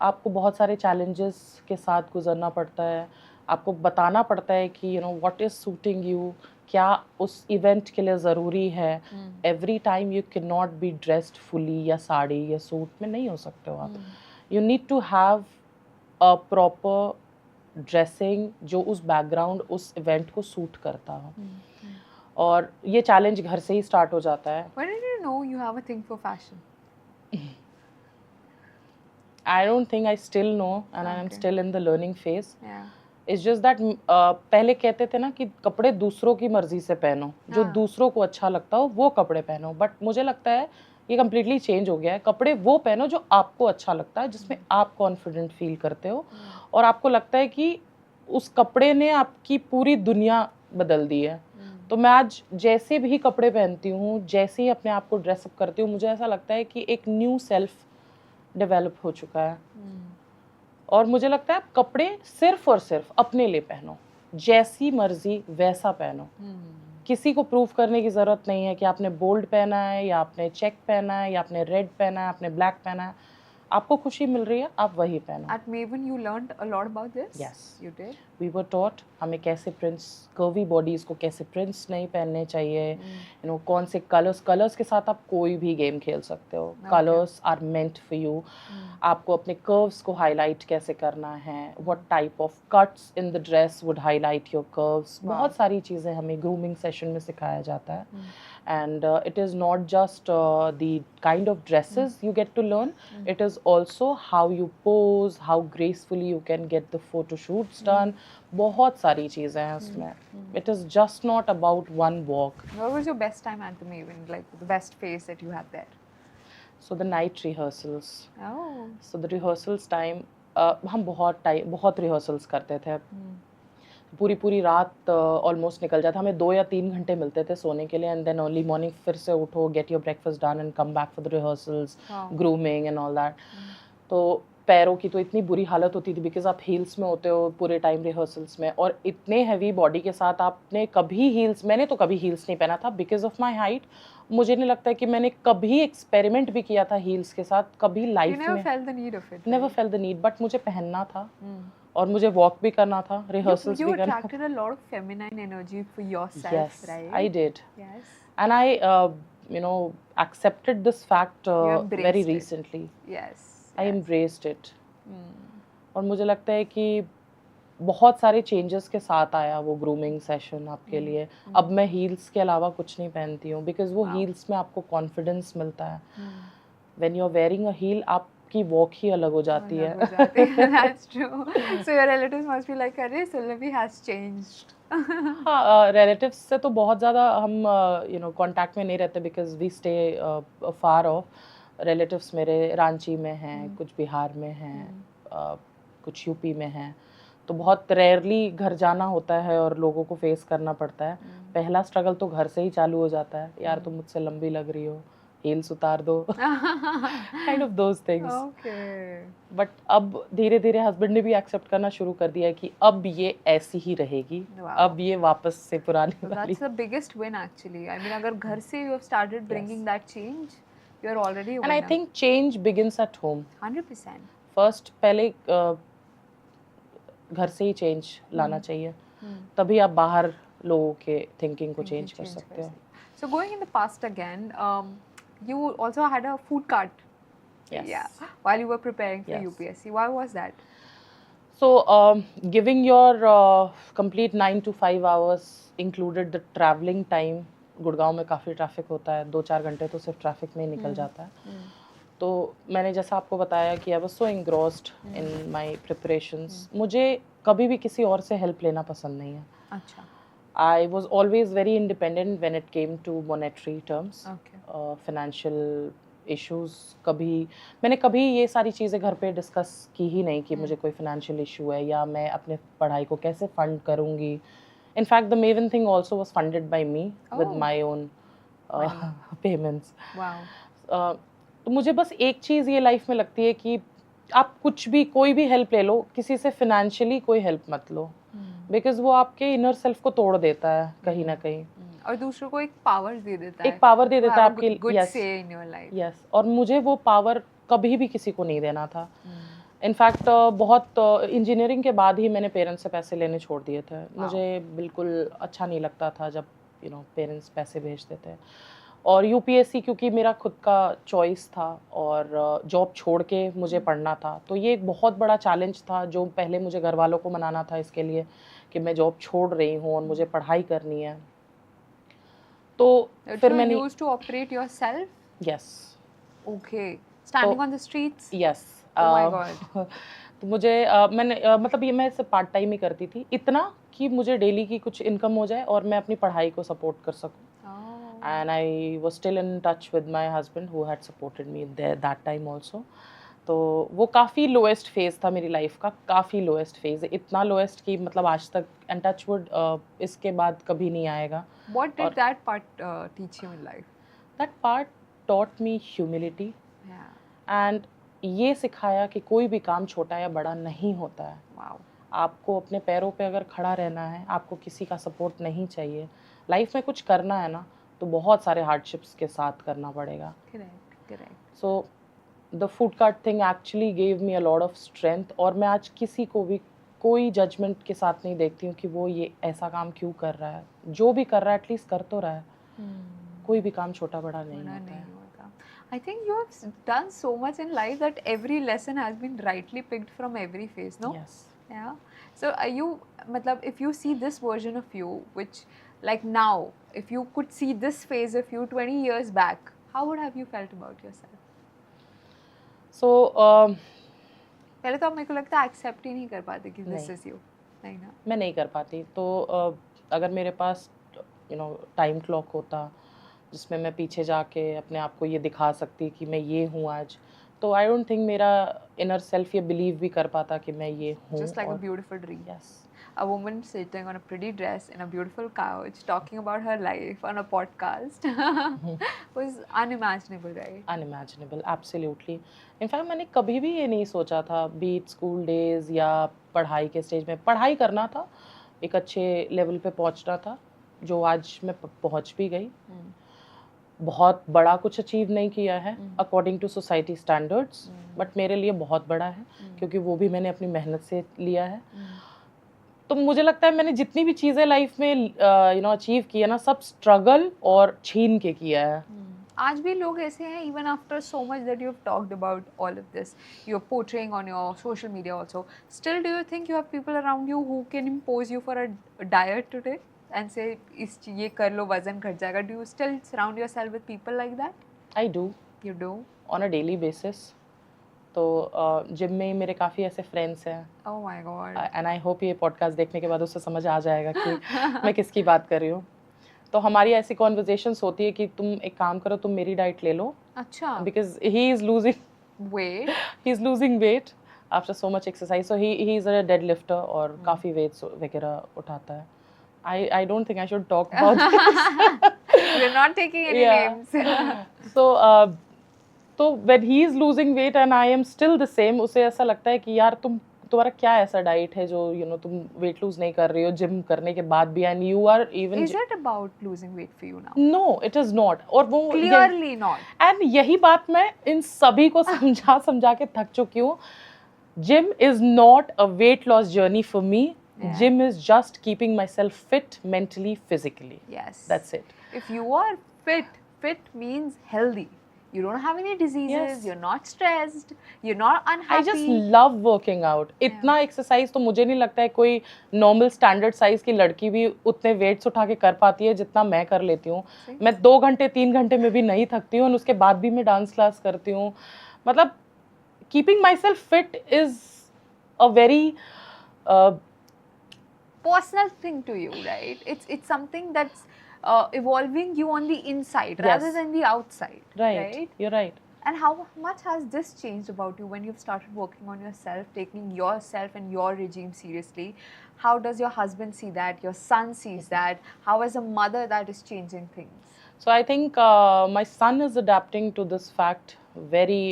आपको बहुत सारे चैलेंजेस के साथ गुजरना पड़ता है, आपको बताना पड़ता है कि you know what is suiting you, क्या उस इवेंट के लिए ज़रूरी है। Every time you can not be dressed fully, या साड़ी या सूट में नहीं हो सकते हो आप। You need to have a proper dressing जो उस बैकग्राउंड, उस इवेंट को सूट करता हो। और ये चैलेंज घर से ही स्टार्ट हो जाता है। When did you know you have a thing for fashion? I don't think I still know, and I am Okay. still in the learning phase. Yeah. It's just that पहले कहते थे ना कि कपड़े दूसरों की मर्जी से पहनो, जो हाँ. दूसरों को अच्छा लगता हो वो कपड़े पहनो, बट मुझे लगता है ये कम्प्लीटली चेंज हो गया है. कपड़े वो पहनो जो आपको अच्छा लगता है, जिसमें आप कॉन्फिडेंट फील करते हो और आपको लगता है कि उस कपड़े ने आपकी पूरी दुनिया बदल दी है. तो मैं आज जैसे भी कपड़े पहनती हूँ, जैसे ही अपने आप को ड्रेसअप करती हूँ, मुझे ऐसा लगता है कि एक न्यू सेल्फ डेवलप हो चुका है. और मुझे लगता है कपड़े सिर्फ और सिर्फ अपने लिए पहनो, जैसी मर्जी वैसा पहनो. किसी को प्रूव करने की जरूरत नहीं है कि आपने बोल्ड पहना है या आपने चेक पहना है या आपने रेड पहना है, आपने ब्लैक पहना है. आपको खुशी मिल रही है, आप वही पहनो. At Maven, you learned a lot about this? Yes. You did? We were taught हमें कैसे प्रिंट्स, कर्वी बॉडीज को कैसे प्रिंट्स नहीं पहनने चाहिए, यू नो कौन से कलर्स के साथ आप कोई भी गेम खेल सकते हो. Colours are meant for you. आपको अपने कर्व्स को हाईलाइट कैसे करना है, what type of cuts in the dress would highlight your curves. बहुत सारी चीज़ें हमें ग्रूमिंग सेशन में सिखाया जाता है. And it is not just the kind of dresses you get to learn, it is also how you pose, how gracefully you can get the photo shoots done. बहुत सारी चीज़ें हैं उसमें. It is just not about one walk. What was your best time at the Maven? Like the best phase that you had there? So the night rehearsals. Oh. So the rehearsals time, हम बहुत rehearsals करते थे. पूरी रात almost निकल जाता. हमें 2 या 3 घंटे मिलते थे सोने के लिए, एंड देन अर्ली मॉर्निंग फिर से उठो, get your breakfast done and come back for the rehearsals, grooming and all that. तो पैरों की तो इतनी बुरी हालत होती थी बिकॉज आप हील्स में होते हो पूरे टाइम रिहर्सल्स में, और इतने हैवी बॉडी के साथ आपने कभी हील्स, मैंने तो कभी हील्स नहीं पहना था बिकॉज ऑफ माई हाइट. मुझे नहीं लगता है कि मैंने कभी एक्सपेरिमेंट भी किया था हील्स के साथ कभी लाइफ में. never felt the need of it? Never felt the need, but मुझे पहनना था और मुझे वॉक भी करना था, रिहर्सल्स भी करना था. You attracted a lot of feminine energy for yourself, Yes, right? I did. Yes. And I, you know, accepted this fact embraced very it. recently. Yes. I embraced it. और मुझे लगता है कि बहुत सारे चेंजेस के साथ आया वो ग्रूमिंग सेशन आपके लिए. अब मैं हील्स के अलावा कुछ नहीं पहनती हूँ बिकॉज वो हील्स में आपको कॉन्फिडेंस मिलता है. When you're wearing a heel, आपकी वॉक ही अलग हो जाती है. That's true. So your relatives must be like, "Arey, Sulabhi has changed." हाँ, रिलेटिव्स से तो बहुत ज़्यादा हम यू नो कांटेक्ट में नहीं रहते because we stay far off. Relatives मेरे रांची में हैं, कुछ बिहार में हैं, कुछ यूपी में हैं. तो बहुत रेयरली घर जाना होता है और लोगों को फेस करना पड़ता है. पहला स्ट्रगल तो घर से ही चालू हो जाता है. यार तुम मुझसे लंबी लग रही हो, हील्स उतार दो, kind of those things. Okay. But अब धीरे धीरे हस्बैंड ने भी एक्सेप्ट करना शुरू कर दिया है कि अब ये ऐसी ही रहेगी. Wow. अब ये वापस से पुरानी So वाली. that's the biggest win actually. I mean, अगर घर से you have started bringing that change, you're already a And I winner. think change begins at home. 100%. First पहले घर से ही चेंज लाना चाहिए, तभी आप बाहर लोगों के थिंकिंग को चेंज कर सकते हो. So going in the past again, you also had a food cart. Yes. Yeah. While you were preparing for Yes. UPSC, why was that? So giving your complete 9 to 5 hours included the traveling time. Gurgaon में काफ़ी traffic होता है, 2-4 घंटे तो सिर्फ traffic में ही निकल जाता है. तो मैंने जैसा आपको बताया कि I was so engrossed in my preparations. मुझे कभी भी किसी और से हेल्प लेना पसंद नहीं है. अच्छा. I was always very independent when it came to monetary terms. Okay. Financial issues. मैंने कभी ये सारी चीज़ें घर पे डिस्कस की ही नहीं कि मुझे कोई फाइनेंशियल इशू है या मैं अपने पढ़ाई को कैसे फंड करूँगी. In fact, the Maven thing also was funded by me with my own payments. Wow. तो मुझे बस एक चीज़ ये लाइफ में लगती है कि आप कुछ भी कोई भी हेल्प ले लो, किसी से फाइनेंशियली कोई हेल्प मत लो बिकॉज वो आपके इनर सेल्फ को तोड़ देता है कहीं ना कहीं. और दूसरों को एक पावर दे देता है. एक पावर दे देता है आपके. good say in your life. Yes. और मुझे वो पावर कभी भी किसी को नहीं देना था. इनफैक्ट बहुत इंजीनियरिंग के बाद ही मैंने पेरेंट्स से पैसे लेने छोड़ दिए थे. मुझे बिल्कुल अच्छा नहीं लगता था जब यू नो पेरेंट्स पैसे भेजते थे. और यूपीएससी क्योंकि मेरा खुद का चॉइस था और जॉब छोड़ के मुझे पढ़ना था, तो ये एक बहुत बड़ा चैलेंज था जो पहले मुझे घर वालों को मनाना था इसके लिए कि मैं जॉब छोड़ रही हूँ और मुझे पढ़ाई करनी है. तो फिर मैंने used to operate yourself? Yes. Okay. Standing on the streets? Yes. Oh my God. तो मुझे मैंने मतलब ये मैं इसे पार्ट टाइम ही करती थी, इतना कि मुझे डेली की कुछ इनकम हो जाए और मैं अपनी पढ़ाई को सपोर्ट कर सकूं. Oh. And I was still in touch with my husband who had supported me there that time also. तो वो काफ़ी लोएस्ट फेज़ था मेरी लाइफ का, काफ़ी लोएस्ट फेज़, इतना लोएस्ट कि मतलब आज तक एंड टच वुड इसके बाद कभी नहीं आएगा. What did और that part teach you in life? That part taught me humility Yeah. And ये सिखाया कि कोई भी काम छोटा या बड़ा नहीं होता है. Wow. आपको अपने पैरों पे अगर खड़ा रहना है, आपको किसी का सपोर्ट नहीं चाहिए, लाइफ में कुछ करना है ना, तो बहुत सारे हार्डशिप्स के साथ करना पड़ेगा. Correct. Correct. So the food cart thing actually gave me a lot of strength. और मैं आज किसी को भी कोई जजमेंट के साथ नहीं देखती हूँ कि वो ये ऐसा काम क्यों कर रहा है. जो भी कर रहा है एटलीस्ट कर तो रहा है. कोई भी काम छोटा बड़ा नहीं बड़ा होता नहीं है. होता. I think you have done so much in life that every lesson has been rightly picked from every phase, no? Yes. Yeah. So are you, matlab, if you see this version of you, which like now, if you could see this phase of you 20 years back, how would have you felt about yourself? So पहले तो आप मेरे को लगता है accept ही नहीं कर पाते कि दिस नहीं. Is you. नहीं ना. मैं नहीं कर पाती. तो अगर मेरे पास टाइम क्लॉक होता जिसमें मैं पीछे जाके अपने आप को ये दिखा सकती कि मैं ये हूँ आज, तो आई डोंट थिंक मेरा इनर सेल्फ ये बिलीव भी कर पाता कि मैं ये हूँ. Just like a beautiful dream. Yes. A woman sitting on a pretty dress in a beautiful couch talking about her life on a podcast was unimaginable, right? Unimaginable, absolutely. In fact मैंने कभी भी ये नहीं सोचा था, बीट स्कूल डेज या पढ़ाई के स्टेज में. पढ़ाई करना था, एक अच्छे लेवल पे पहुंचना था, जो आज मैं पहुंच भी गई. बहुत बड़ा कुछ अचीव नहीं किया है according to society standards, but मेरे लिए बहुत बड़ा है क्योंकि वो भी मैंने अपनी मेहनत से लिया है. तो मुझे लगता है मैंने जितनी भी चीज़ें लाइफ में अचीव की है ना, सब स्ट्रगल और छीन के किया है. आज भी लोग ऐसे हैं, even after so much that you've talked about all of this, you're portraying on your social media also. Still, do you think you have people around you who can impose you for a diet today and say, ये कर लो वजन घट जाएगा? Do you still surround yourself with people like that? I do. You do? On a daily basis. तो gym में ही मेरे काफ़ी ऐसे फ्रेंड्स हैं. Oh my God. And I hope ये पॉडकास्ट देखने के बाद उससे समझ आ जाएगा कि मैं किसकी बात कर रही हूँ. तो हमारी ऐसी कॉन्वर्जेशंस होती है कि तुम एक काम करो, तुम मेरी डाइट ले लो, अच्छा. Because he is losing weight after so much exercise. So he is a dead lifter और काफ़ी वेट्स वगैरह उठाता है. I don't think I should talk about this. We're not taking any names. So तो when he is losing weight and I am still the same, उसे ऐसा लगता है कि यार तुम्हारा क्या ऐसा डाइट है जो तुम वेट लूज नहीं कर रही हो जिम करने के बाद भी, and you are even. Is it about losing weight for you now? No, it is not. और वो Clearly not. and यही बात मैं इन सभी को समझा के थक चुकी हूँ. Gym is not a weight loss journey for me. Yeah. Gym is just keeping myself fit mentally, physically. Yes. That's it. If you are fit means healthy. You don't have any diseases, Yes. you're not stressed, you're not unhappy. I just love working out. इतना exercise तो मुझे नहीं लगता है कोई normal standard size की लड़की भी उतने वेट्स उठा के कर पाती है जितना मैं कर लेती हूँ. मैं 2 घंटे 3 घंटे में भी नहीं थकती हूँ और उसके बाद भी मैं डांस क्लास करती हूँ. मतलब keeping my self fit is a very personal thing to you, right? It's something that's evolving you on the inside rather Yes. than the outside. right. You're right. And how much has this changed about you when you've started working on yourself, taking yourself and your regime seriously? How does your husband see that? Your son sees that? How, as a mother, that is changing things? So I think my son is adapting to this fact very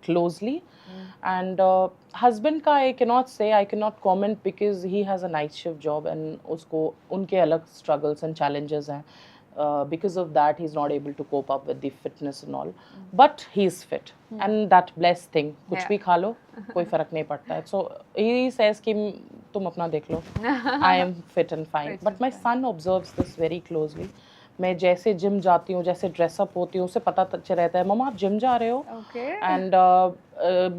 closely. And husband का I cannot comment because he has a night shift job and उसको उनके अलग struggles and challenges हैं. Because of that he's not able to cope up with the fitness and all. But he's fit and that blessed thing. कुछ भी खा लो कोई फर्क नहीं पड़ता है. So he says कि तुम अपना देख लो. I am fit and fine. But my son observes this very closely. मैं जैसे जिम जाती हूँ, जैसे ड्रेसअप होती हूँ, उसे पता रहता है मम्मा आप जिम जा रहे हो. एंड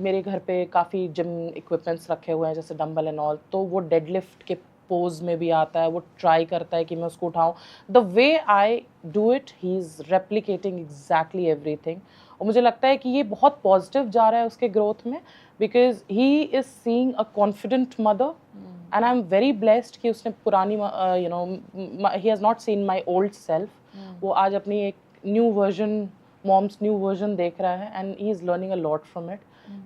मेरे घर पे काफ़ी जिम इक्विपमेंट्स रखे हुए हैं जैसे डंबल एंड ऑल. तो वो डेडलिफ्ट के पोज में भी आता है, वो ट्राई करता है कि मैं उसको उठाऊँ. The way I do it he is replicating exactly everything. और मुझे लगता है कि ये बहुत पॉजिटिव जा रहा है उसके ग्रोथ में, because he is seeing a confident mother and I am very blessed कि उसने पुरानी you know he has not seen my old self, वो आज अपनी एक new version, mom's new version देख रहा है and he is learning a lot from it.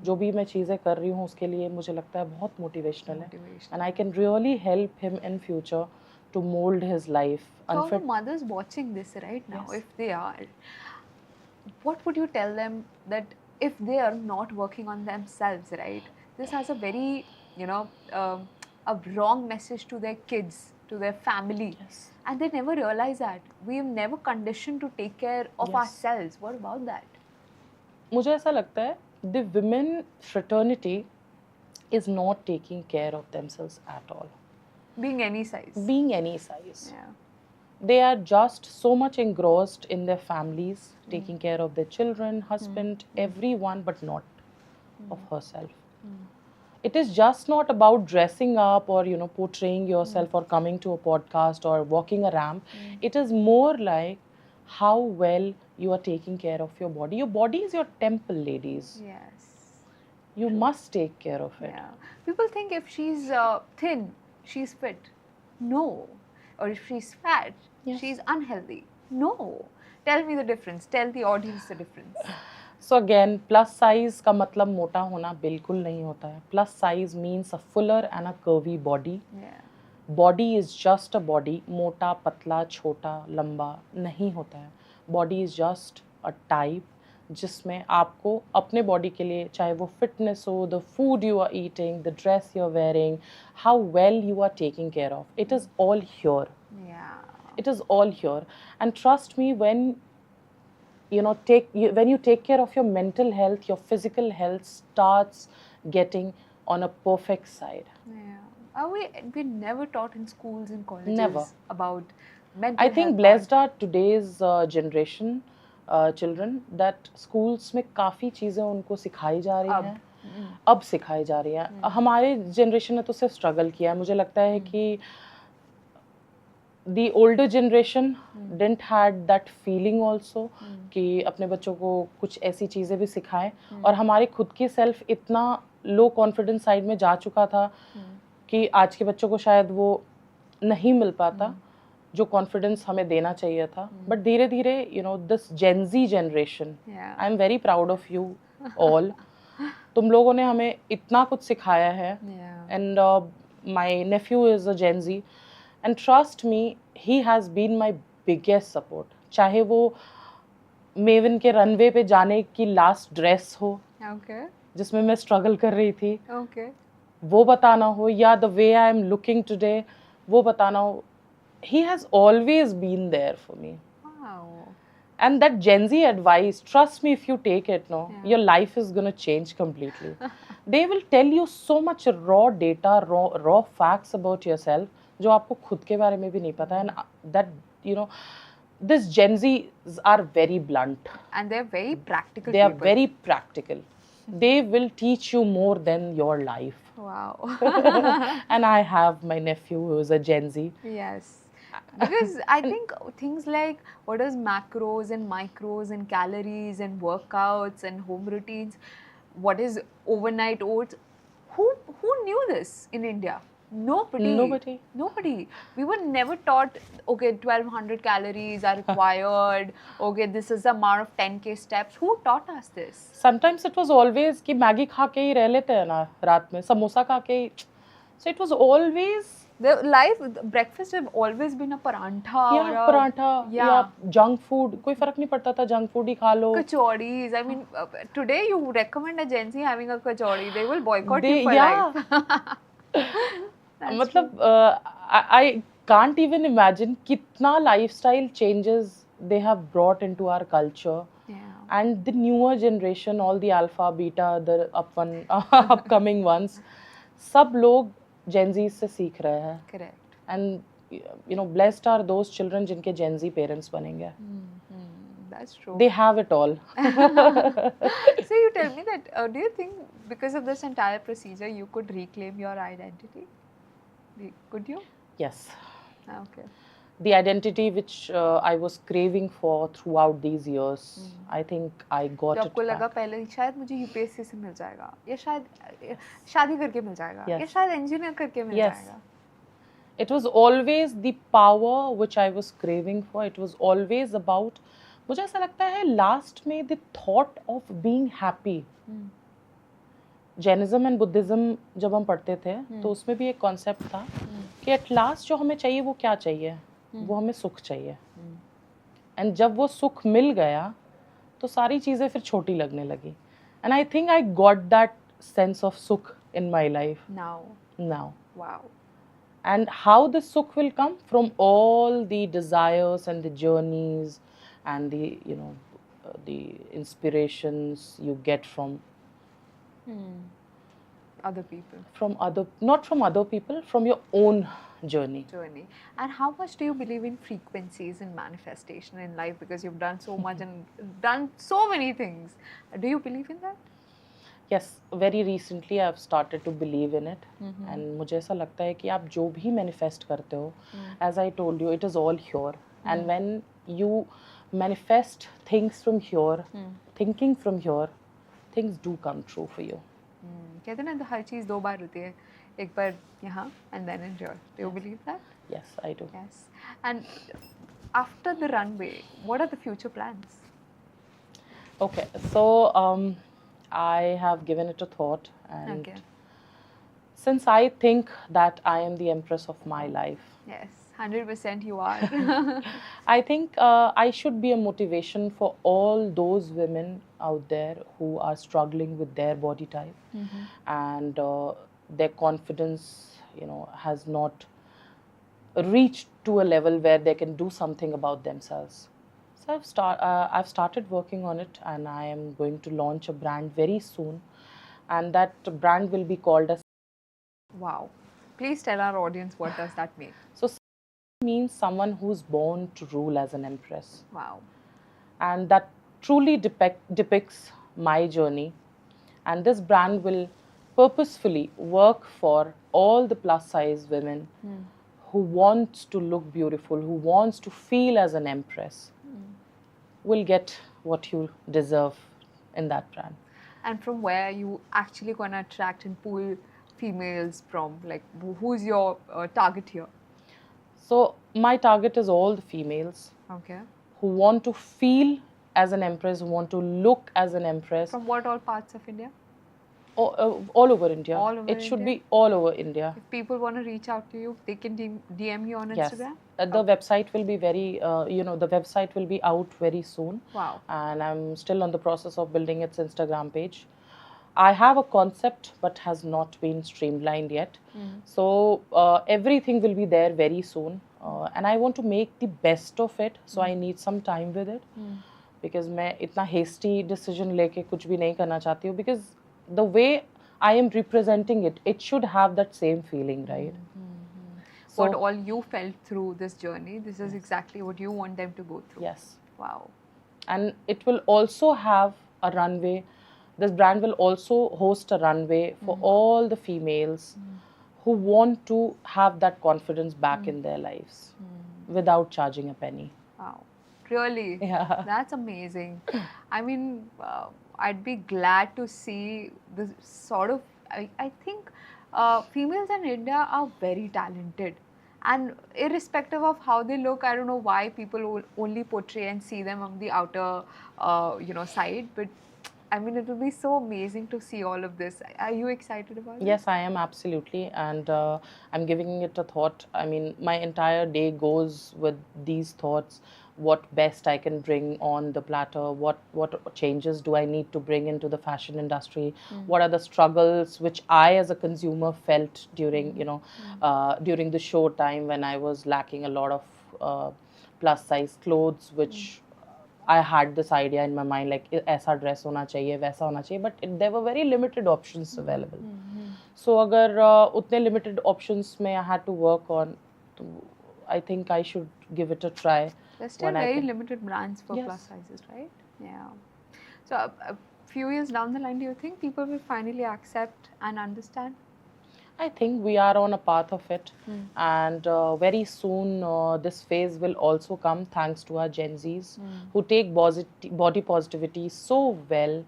जो भी मैं चीज़ें कर रही हूँ उसके लिए मुझे लगता है बहुत मोटिवेशनल है and I can really help him in future to mould his life. So all the mothers watching this right now, Yes. if they are, what would you tell them that if they are not working on themselves, right? This has a very, you know, a wrong message to their kids, to their family, Yes. and they never realize that. We've never conditioned to take care of Yes. ourselves. What about that? मुझे ऐसा लगता है the women fraternity is not taking care of themselves at all. Being any size. Being any size. Yeah. They are just so much engrossed in their families, taking care of their children, husband, everyone, but not of herself. It is just not about dressing up or, you know, portraying yourself or coming to a podcast or walking a ramp. It is more like how well you are taking care of your body. Your body is your temple, ladies. Yes. You must take care of it. Yeah. People think if she's thin, she's fit. No. Or if she's fat, Yes. she's unhealthy. No. Tell me the difference. Tell the audience the difference. So again, plus size का मतलब मोटा होना बिल्कुल नहीं होता है. Plus size means a fuller and a curvy body. Yeah. Body is just a body. मोटा, पतला, छोटा, लंबा नहीं होता है. Body is just a type जिसमें आपको अपने बॉडी के लिए, चाहे वो फिटनेस हो, the food you are eating, the dress you are wearing, how well you are taking care of, it is all here. Yeah. It is all here. And trust me, when when you take care of your mental health, your physical health starts getting on a perfect side. Yeah. We never taught in schools and colleges Never. about mental I think health blessed are today's generation children that schools में काफ़ी चीज़ें उनको सिखाई जा रही हैं, अब सिखाई जा रही हैं. हमारे जनरेशन ने तो सिर्फ स्ट्रगल किया है. मुझे लगता है कि the older generation didn't had that feeling also कि अपने बच्चों को कुछ ऐसी चीज़ें भी सिखाएं. और हमारे खुद की सेल्फ इतना लो कॉन्फिडेंस साइड में जा चुका था कि आज के बच्चों को शायद वो नहीं मिल पाता जो कॉन्फिडेंस हमें देना चाहिए था. बट धीरे धीरे this gen Z generation, I am very proud of you all. तुम लोगों ने हमें इतना कुछ सिखाया है. And my nephew is a gen Z and trust me, he has been my biggest support. चाहे वो मेवन के रनवे पे जाने की लास्ट ड्रेस हो, Okay. जिसमें मैं स्ट्रगल कर रही थी, Okay. वो बताना हो, या the way I am looking today, वो बताना हो. He has always been there for me. Wow. And that Gen Z advice, trust me, if you take it, your life is going to change completely. They will tell you so much raw data, raw facts about yourself, जो आपको खुद के बारे में भी नहीं पता. And that, this Gen Zs are very blunt. And they're very practical They are people. very practical. They will teach you more than your life. Wow. And I have my nephew who is a Gen Z. Yes. Because I think things like what is macros and micros and calories and workouts and home routines, what is overnight oats, who knew this in India? Nobody. We were never taught, okay, 1200 calories are required. Okay, this is the amount of 10K steps. Who taught us this? Sometimes it was always कि Maggi खा के ही रह लेते हैं ना रात में, समोसा खा के ही. So it was always breakfast have always been a parantha. या पराठा या जंक फूड. कोई फर्क नहीं पड़ता था, जंक फूड ही खा लो. Kachoris. I mean, today you recommend a Gen Z having a kachori, they will boycott you for life. मतलब I can't even imagine कितना lifestyle changes they have brought into our culture. Yeah. And the newer generation, all the alpha, beta, the upcoming ones, सब लोग Gen Z से सीख रहे हैं. Correct. And blessed are those children जिनके Gen Z parents बनेंगे. That's true. They have it all. So you tell me that, do you think because of this entire procedure you could reclaim your identity? Could you? Yes. Okay. the identity which I was craving for throughout these years, I think I जो got आपको it लगा back. पहले शायद मुझे UPSC से मिल जाएगा, या शायद शादी करके मिल जाएगा, या Yes. शायद इंजीनियर करके मिल Yes. जाएगा. It was always the power which I was craving for. It was always about, मुझे ऐसा लगता है लास्ट में the thought of being happy. Jainism and Buddhism जब हम पढ़ते थे तो उसमें भी एक कॉन्सेप्ट था कि एट लास्ट जो हमें चाहिए वो क्या चाहिए, वो हमें सुख चाहिए. एंड जब वो सुख मिल गया तो सारी चीज़ें फिर छोटी लगने लगी. And I think I got that sense of सुख in my life now. Wow. And how the sukh will come from all the desires and the journeys and the the inspirations you get from Other people. Not from other people, from your own journey. And how much do you believe in frequencies and manifestation in life, because you've done so much and done so many things? Do you believe in that? Yes, very recently I have started to believe in it. And मुझे ऐसा लगता है कि आप जो भी manifest करते हो, as I told you, it is all here. And when you manifest things from here, thinking from here, things do come true for you. कहते हैं ना, तो हर चीज़ दो बार होती है, एक बार यहाँ and then in here. Do you believe that? Yes, I do. Yes. And after the runway, what are the future plans? Okay, so I have given it a thought, and since I think that I am the empress of my life. Yes, 100% you are. I think I should be a motivation for all those women out there who are struggling with their body type, and their confidence, has not reached to a level where they can do something about themselves. So I've started working on it, and I am going to launch a brand very soon, and that brand will be called as. Wow. Please tell our audience, what does that mean? So means someone who's born to rule as an empress. Wow. And that truly depicts my journey. And this brand will purposefully work for all the plus size women who wants to look beautiful, who wants to feel as an empress, will get what you deserve in that brand. And from where you actually gonna attract and pull females from? Like, who's your target here? So my target is all the females. Okay. Who want to feel as an empress, who want to look as an empress. From what all parts of India? All over India. All over it should India? be all over India. If people want to reach out to you, they can DM you on Instagram? Yes. The website will be the website will be out very soon. Wow. And I'm still on the process of building its Instagram page. I have a concept but has not been streamlined yet. So everything will be there very soon. And I want to make the best of it. So I need some time with it. Because मैं इतना hasty decision लेके कुछ भी नहीं करना चाहती हूँ. Because the way I am representing it, it should have that same feeling, right? So, what all you felt through this journey, this is exactly what you want them to go through. Yes. Wow. And it will also have a runway. This brand will also host a runway for all the females who want to have that confidence back in their lives without charging a penny. Wow. Really? Yeah. That's amazing. I mean, I'd be glad to see this sort of. I think females in India are very talented, and irrespective of how they look, I don't know why people only portray and see them on the outer, side. But I mean, it will be so amazing to see all of this. Are you excited about it? Yes, I am absolutely, and I'm giving it a thought. I mean, my entire day goes with these thoughts. What best I can bring on the platter? What changes do I need to bring into the fashion industry? What are the struggles which I, as a consumer, felt during during the show time when I was lacking a lot of plus size clothes, which I had this idea in my mind, like ऐसा dress होना चाहिए, वैसा होना चाहिए, but there were very limited options available. So अगर उतने limited options में I had to work on, I think I should give it a try. There's still very limited brands for plus sizes, right? Yeah. So a few years down the line, do you think people will finally accept and understand? I think we are on a path of it, and very soon this phase will also come thanks to our Gen Zs who take body positivity so well,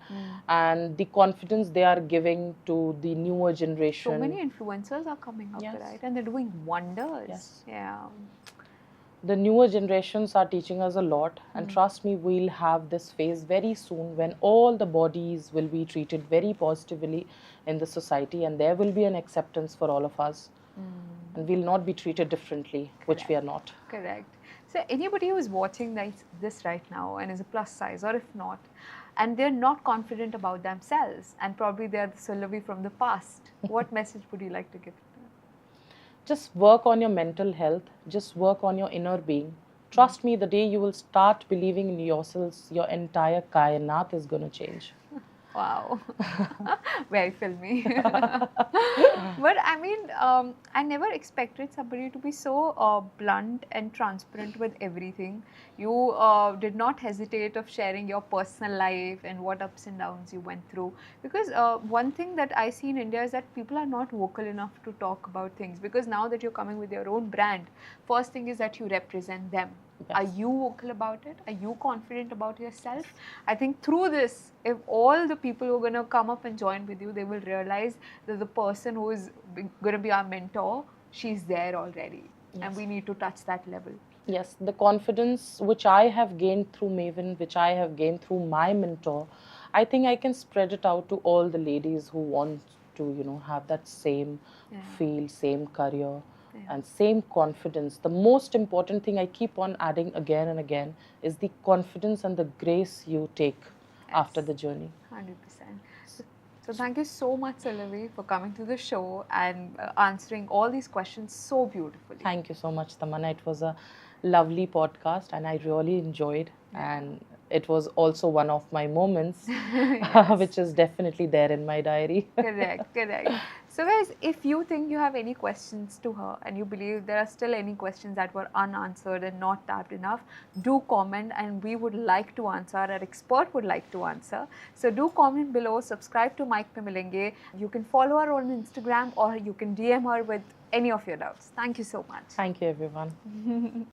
and the confidence they are giving to the newer So generation. many influencers are coming up, Yes. right? And they're doing wonders. Yes. Yeah. The newer generations are teaching us a lot, and trust me, we'll have this phase very soon when all the bodies will be treated very positively in the society, and there will be an acceptance for all of us, and we'll not be treated differently, which we are not. Correct. So anybody who is watching this right now and is a plus size, or if not, and they're not confident about themselves, and probably they're the Sulavi from the past, what message would you like to give to them? Just work on your mental health, just work on your inner being. Trust me, the day you will start believing in yourselves, your entire kainat is going to change. Wow, very filmy. But I mean, I never expected somebody to be so blunt and transparent with everything. You did not hesitate of sharing your personal life and what ups and downs you went through. Because one thing that I see in India is that people are not vocal enough to talk about things. Because now that you're coming with your own brand, first thing is that you represent them. Yes. Are you vocal about it? Are you confident about yourself? I think through this, if all the people who are going to come up and join with you, they will realize that the person who is going to be our mentor, she's there already. Yes. And we need to touch that level. Yes, the confidence which I have gained through Maven, which I have gained through my mentor, I think I can spread it out to all the ladies who want to, have that same feel, same career, and same confidence. The most important thing I keep on adding again and again is the confidence and the grace you take after the journey. 100%. So thank you so much, Sulavi, for coming to the show and answering all these questions so beautifully. Thank you so much, Tamanna. It was a lovely podcast and I really enjoyed. And it was also one of my moments, which is definitely there in my diary. Correct, correct. So guys, if you think you have any questions to her and you believe there are still any questions that were unanswered and not tapped enough, do comment and we would like to answer, our expert would like to answer. So do comment below, subscribe to Mike Pe Milenge. You can follow her on Instagram or you can DM her with any of your doubts. Thank you so much. Thank you, everyone.